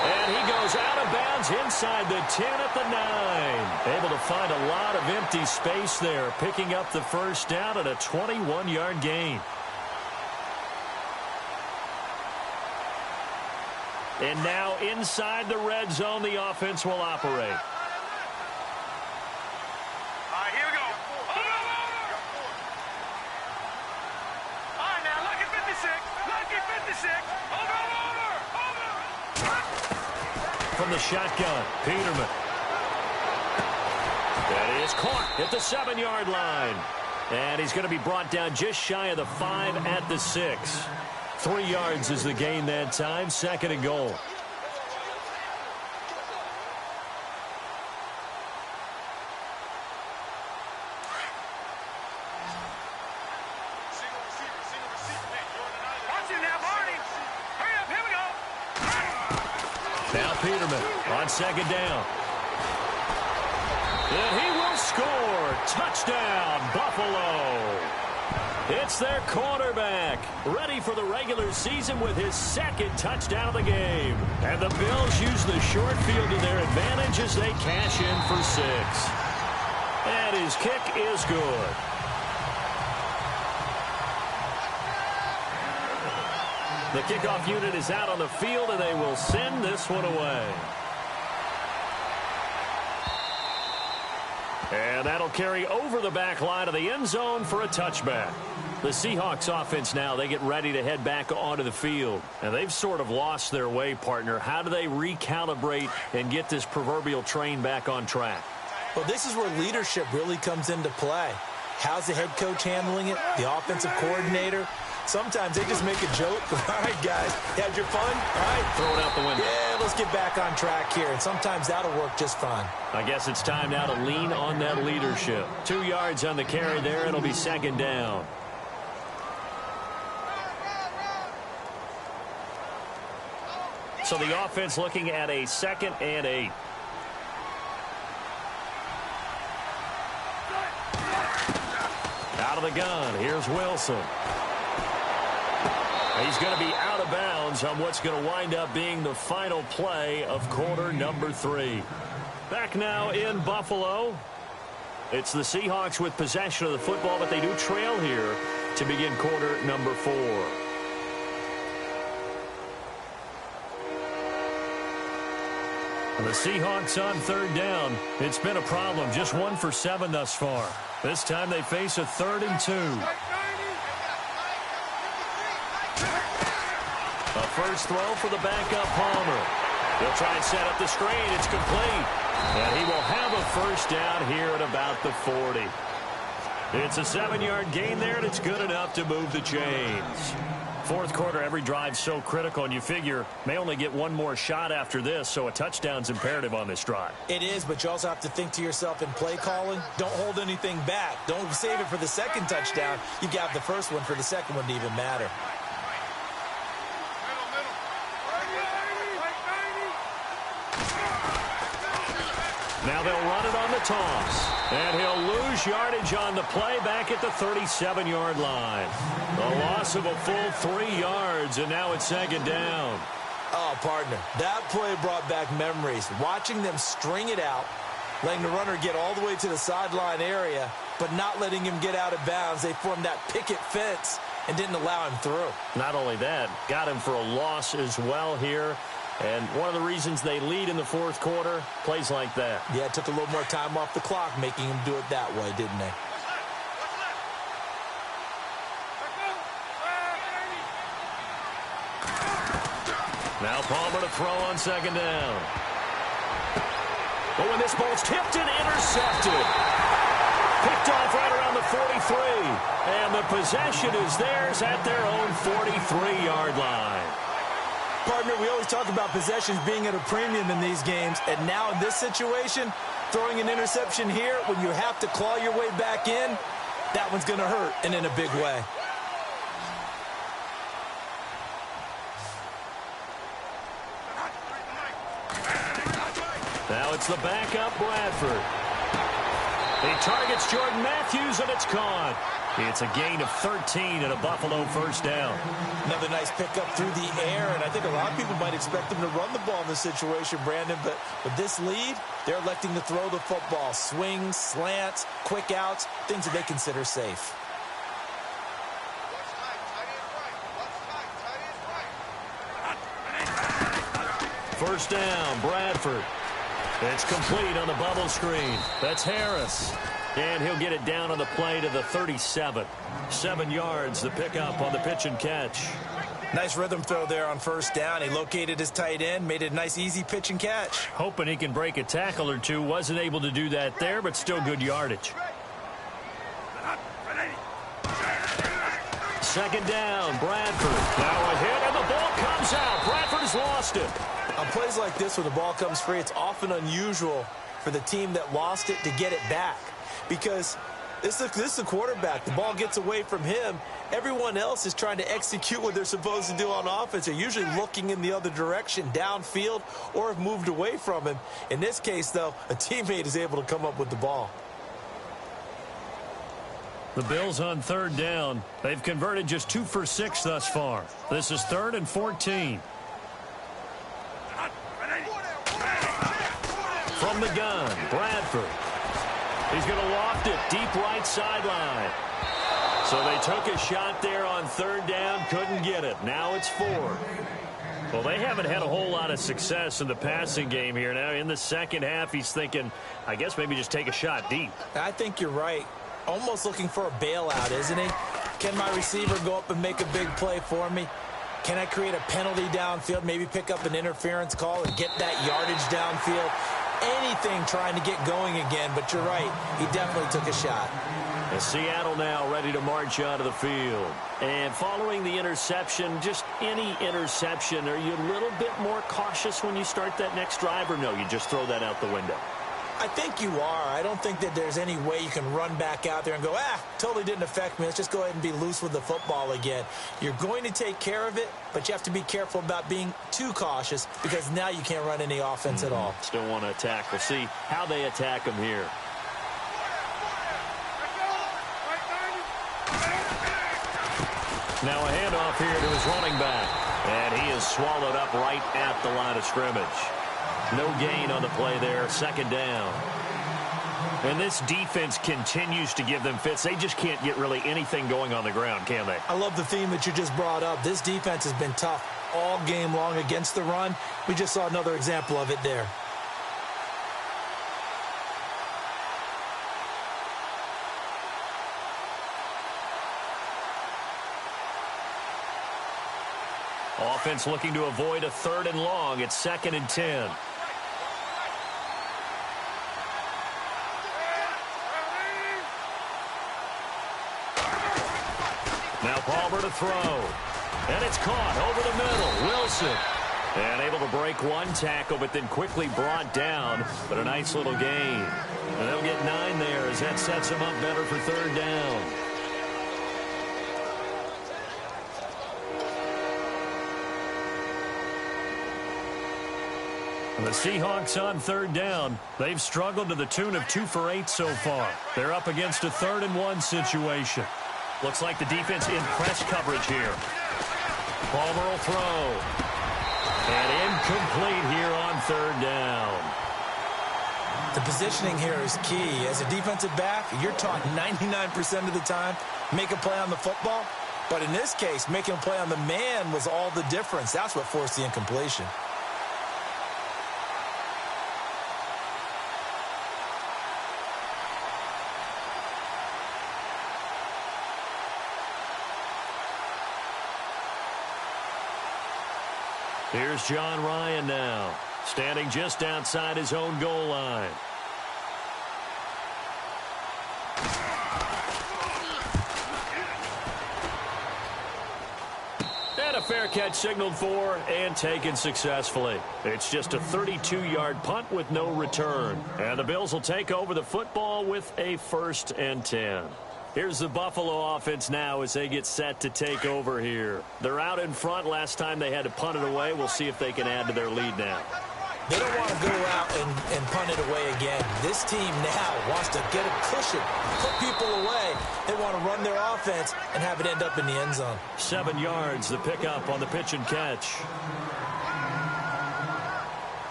And he goes out of bounds inside the 10 at the 9. Able to find a lot of empty space there, picking up the 1st down at a 21-yard gain. And now inside the red zone, the offense will operate. All right, here we go. All right, now, lucky 56. Lucky 56. Over. From the shotgun, Peterman. That is caught at the 7-yard line. And he's going to be brought down just shy of the 5 at the 6. 3 yards is the gain that time. 2nd and goal. Watch it now, Barney. Hurry up, here we go. Now Peterman on 2nd down. And he will score. Touchdown, Buffalo. It's their quarterback, ready for the regular season with his 2nd touchdown of the game. And the Bills use the short field to their advantage as they cash in for 6. And his kick is good. The kickoff unit is out on the field, and they will send this one away. And that'll carry over the back line of the end zone for a touchback. The Seahawks offense now, they get ready to head back onto the field. And they've sort of lost their way, partner. How do they recalibrate and get this proverbial train back on track? Well, this is where leadership really comes into play. How's the head coach handling it? The offensive coordinator? Sometimes they just make a joke. All right, guys, had your fun? All right. Throw it out the window. Yeah, let's get back on track here. And sometimes that'll work just fine. I guess it's time now to lean on that leadership. 2 yards on the carry there. It'll be second down. So the offense looking at a 2nd and 8. Out of the gun. Here's Wilson. He's going to be out of bounds on what's going to wind up being the final play of quarter number 3. Back now in Buffalo. It's the Seahawks with possession of the football, but they do trail here to begin quarter number 4. And the Seahawks on 3rd down. It's been a problem. Just 1 for 7 thus far. This time they face a 3rd and 2. A first throw for the backup Palmer. He'll try and set up the screen. It's complete. And he will have a first down here at about the 40. It's a 7-yard gain there, and it's good enough to move the chains. 4th quarter, every drive so critical, and you figure may only get one more shot after this, so a touchdown's imperative on this drive. It is, but you also have to think to yourself in play calling, don't hold anything back. Don't save it for the 2nd touchdown. You got the first one for the 2nd one to even matter. Now they'll run it on the toss. And he'll lose yardage on the play back at the 37-yard line. A loss of a full 3 yards, and now it's 2nd down. Oh, partner, that play brought back memories. Watching them string it out, letting the runner get all the way to the sideline area, but not letting him get out of bounds. They formed that picket fence and didn't allow him through. Not only that, got him for a loss as well here. And one of the reasons they lead in the 4th quarter, plays like that. Yeah, it took a little more time off the clock, making him do it that way, didn't they? Now Palmer to throw on 2nd down. But when this ball's tipped and intercepted. Picked off right around the 43. And the possession is theirs at their own 43-yard line. Partner, we always talk about possessions being at a premium in these games, and now in this situation, throwing an interception here when you have to claw your way back in, that one's going to hurt, and in a big way. Now it's the backup Bradford. He targets Jordan Matthews, and it's caught. It's a gain of 13 and a Buffalo first down. Another nice pickup through the air, and I think a lot of people might expect them to run the ball in this situation, Brandon, but with this lead, they're electing to throw the football. Swings, slants, quick outs, things that they consider safe. First down, Bradford. It's complete on the bubble screen. That's Harris. And he'll get it down on the play to the 37. 7 yards, the pickup on the pitch and catch. Nice rhythm throw there on first down. He located his tight end, made it a nice, easy pitch and catch. Hoping he can break a tackle or two. Wasn't able to do that there, but still good yardage. 2nd down, Bradford. Now a hit, and the ball comes out. Bradford has lost it. On plays like this where the ball comes free, it's often unusual for the team that lost it to get it back. Because this is the quarterback. The ball gets away from him. Everyone else is trying to execute what they're supposed to do on offense. They're usually looking in the other direction, downfield, or have moved away from him. In this case, though, a teammate is able to come up with the ball. The Bills on 3rd down. They've converted just 2 for 6 thus far. This is 3rd and 14. From the gun, Bradford. He's going to loft it deep right sideline. So they took a shot there on 3rd down, couldn't get it. Now it's 4th. Well, they haven't had a whole lot of success in the passing game here. Now in the second half, he's thinking, I guess maybe just take a shot deep. I think you're right. Almost looking for a bailout, isn't he? Can my receiver go up and make a big play for me? Can I create a penalty downfield, maybe pick up an interference call and get that yardage downfield? Anything trying to get going again, but you're right. He definitely took a shot. And Seattle now ready to march onto the field. And following the interception, just any interception, are you a little bit more cautious when you start that next drive, or no, you just throw that out the window? I think you are. I don't think that there's any way you can run back out there and go, totally didn't affect me. Let's just go ahead and be loose with the football again. You're going to take care of it, but you have to be careful about being too cautious because now you can't run any offense at all. Still want to attack. We'll see how they attack them here. Now a handoff here to his running back. And he is swallowed up right at the line of scrimmage. No gain on the play there. Second down. And this defense continues to give them fits. They just can't get really anything going on the ground, can they? I love the theme that you just brought up. This defense has been tough all game long against the run. We just saw another example of it there. Offense looking to avoid a 3rd and long. It's 2nd and 10. Now Palmer to throw. And it's caught over the middle. Wilson. And able to break one tackle, but then quickly brought down. But a nice little gain. And they'll get 9 there as that sets them up better for 3rd down. And the Seahawks on 3rd down. They've struggled to the tune of 2 for 8 so far. They're up against a 3rd and 1 situation. Looks like the defense in press coverage here. Palmer will throw. And incomplete here on 3rd down. The positioning here is key. As a defensive back, you're taught 99% of the time, make a play on the football. But in this case, making a play on the man was all the difference. That's what forced the incompletion. Here's John Ryan now, standing just outside his own goal line. And a fair catch signaled for and taken successfully. It's just a 32-yard punt with no return. And the Bills will take over the football with a 1st and 10. Here's the Buffalo offense now as they get set to take over here. They're out in front. Last time they had to punt it away. We'll see if they can add to their lead now. They don't want to go out and punt it away again. This team now wants to get a cushion, put people away. They want to run their offense and have it end up in the end zone. 7 yards, the pickup on the pitch and catch.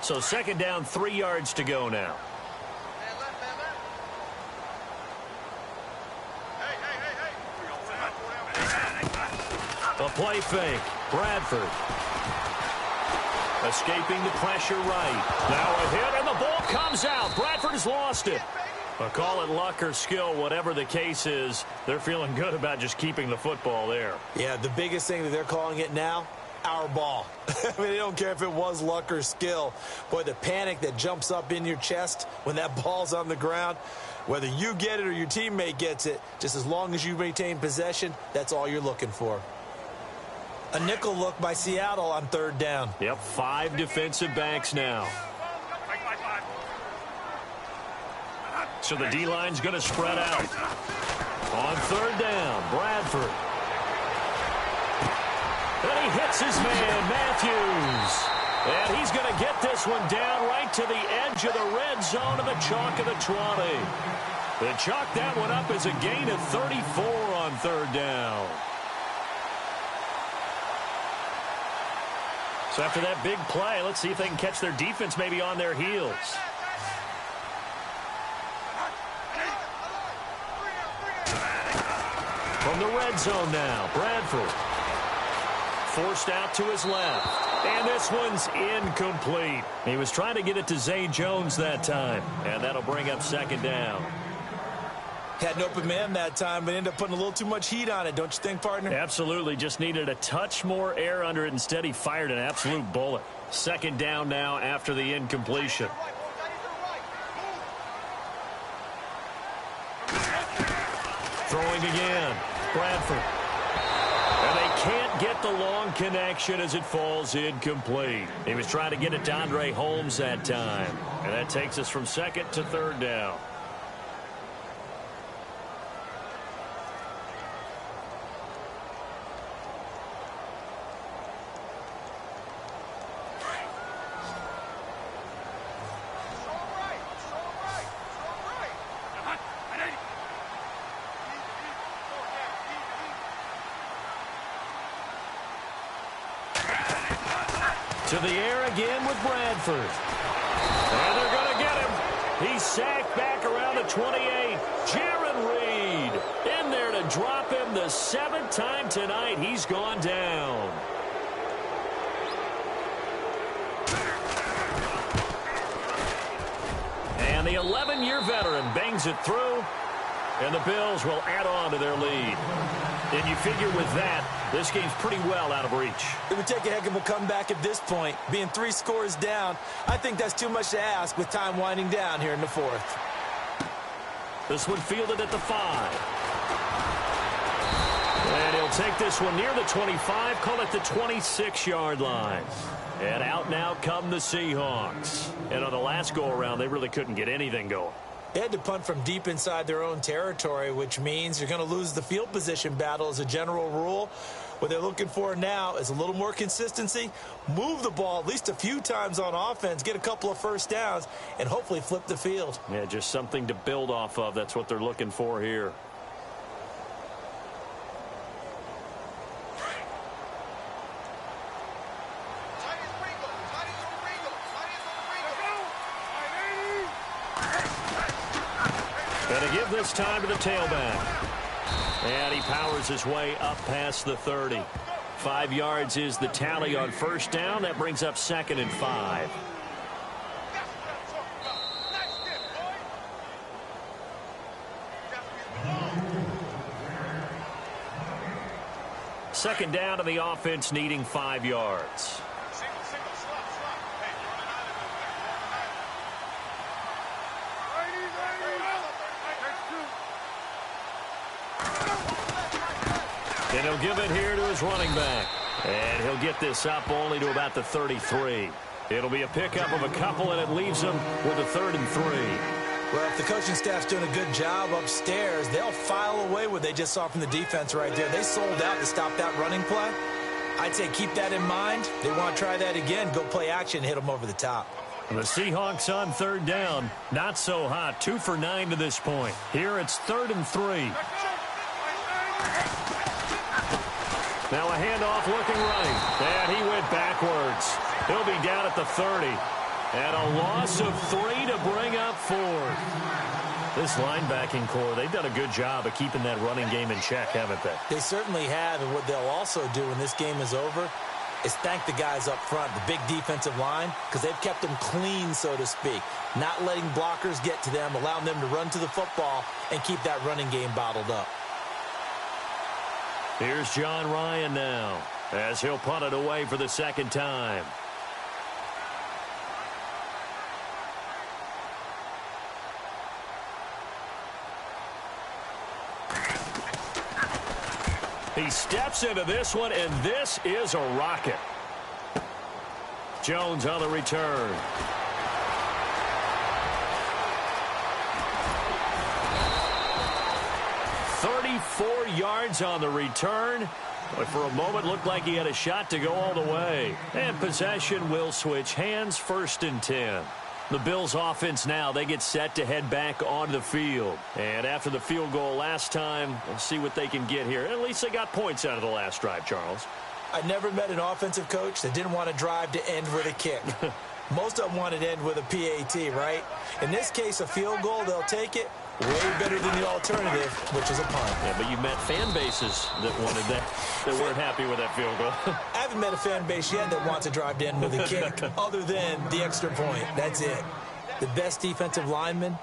So 2nd down, 3 yards to go now. A play fake. Bradford. Escaping the pressure right. Now a hit, and the ball comes out. Bradford has lost it. Call it luck or skill, whatever the case is. They're feeling good about just keeping the football there. Yeah, the biggest thing that they're calling it now, our ball. I mean, they don't care if it was luck or skill. Boy, the panic that jumps up in your chest when that ball's on the ground, whether you get it or your teammate gets it, just as long as you maintain possession, that's all you're looking for. A nickel look by Seattle on 3rd down. Yep, 5 defensive backs now. So the D-line's going to spread out. On 3rd down, Bradford. And he hits his man, Matthews. And he's going to get this one down right to the edge of the red zone of the chalk of the 20. They chalk that one up as a gain of 34 on 3rd down. So after that big play, let's see if they can catch their defense maybe on their heels. From the red zone now, Bradford. Forced out to his left. And this one's incomplete. He was trying to get it to Zay Jones that time. And that'll bring up 2nd down. Had an open man that time, but ended up putting a little too much heat on it, don't you think, partner? Absolutely. Just needed a touch more air under it. Instead, he fired an absolute bullet. Second down now after the incompletion. Throwing again. Bradford. And they can't get the long connection as it falls incomplete. He was trying to get it to Andre Holmes that time. And that takes us from second to third down. To the air again with Bradford. And they're going to get him. He's sacked back around the 28. Jaron Reed in there to drop him the 7th time tonight. He's gone down. And the 11-year veteran bangs it through. And the Bills will add on to their lead. And you figure with that, this game's pretty well out of reach. It would take a heck of a comeback at this point. Being 3 scores down, I think that's too much to ask with time winding down here in the 4th. This one fielded at the 5. And he'll take this one near the 25, call it the 26-yard line. And out now come the Seahawks. And on the last go-around, they really couldn't get anything going. They had to punt from deep inside their own territory, which means you're going to lose the field position battle as a general rule. What they're looking for now is a little more consistency, move the ball at least a few times on offense, get a couple of first downs, and hopefully flip the field. Yeah, just something to build off of. That's what they're looking for here. And to give this time to the tailback. And he powers his way up past the 30. 5 yards is the tally on first down. That brings up 2nd and 5. Second down to the offense needing 5 yards. And he'll give it here to his running back. And he'll get this up only to about the 33. It'll be a pickup of a couple, and it leaves him with a 3rd and 3. Well, if the coaching staff's doing a good job upstairs, they'll file away what they just saw from the defense right there. They sold out to stop that running play. I'd say keep that in mind. They want to try that again. Go play action, hit them over the top. And the Seahawks on 3rd down. Not so hot. 2 for 9 to this point. Here it's 3rd and 3. Now a handoff looking right. And he went backwards. He'll be down at the 30. And a loss of 3 to bring up 4. This linebacking core, they've done a good job of keeping that running game in check, haven't they? They certainly have. And what they'll also do when this game is over is thank the guys up front, the big defensive line, because they've kept them clean, so to speak. Not letting blockers get to them, allowing them to run to the football and keep that running game bottled up. Here's John Ryan now as he'll punt it away for the 2nd time. He steps into this one, and this is a rocket. Jones on the return. Four yards on the return, but for a moment looked like he had a shot to go all the way. And possession will switch hands, 1st and 10. The Bills offense now, they get set to head back onto the field. And after the field goal last time, we'll see what they can get here. At least they got points out of the last drive, Charles. I never met an offensive coach that didn't want to drive to end with a kick. Most of them wanted to end with a PAT, right? In this case, a field goal, they'll take it. Way better than the alternative, which is a punt. Yeah, but you met fan bases that wanted that, that weren't happy with that field goal. I haven't met a fan base yet that wants to drive to end with a kick, other than the extra point. That's it. The best defensive lineman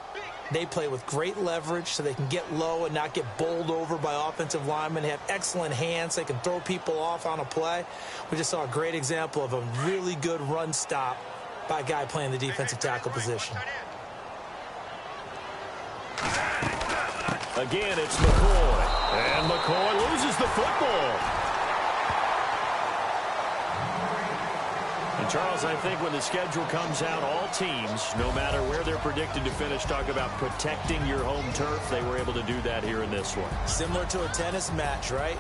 They play with great leverage so they can get low and not get bowled over by offensive linemen. They have excellent hands. They can throw people off on a play. We just saw a great example of a really good run stop by a guy playing the defensive tackle position. Again, it's McCoy. And McCoy loses the football. And Charles, I think when the schedule comes out, all teams, no matter where they're predicted to finish, talk about protecting your home turf. They were able to do that here in this one. Similar to a tennis match, right?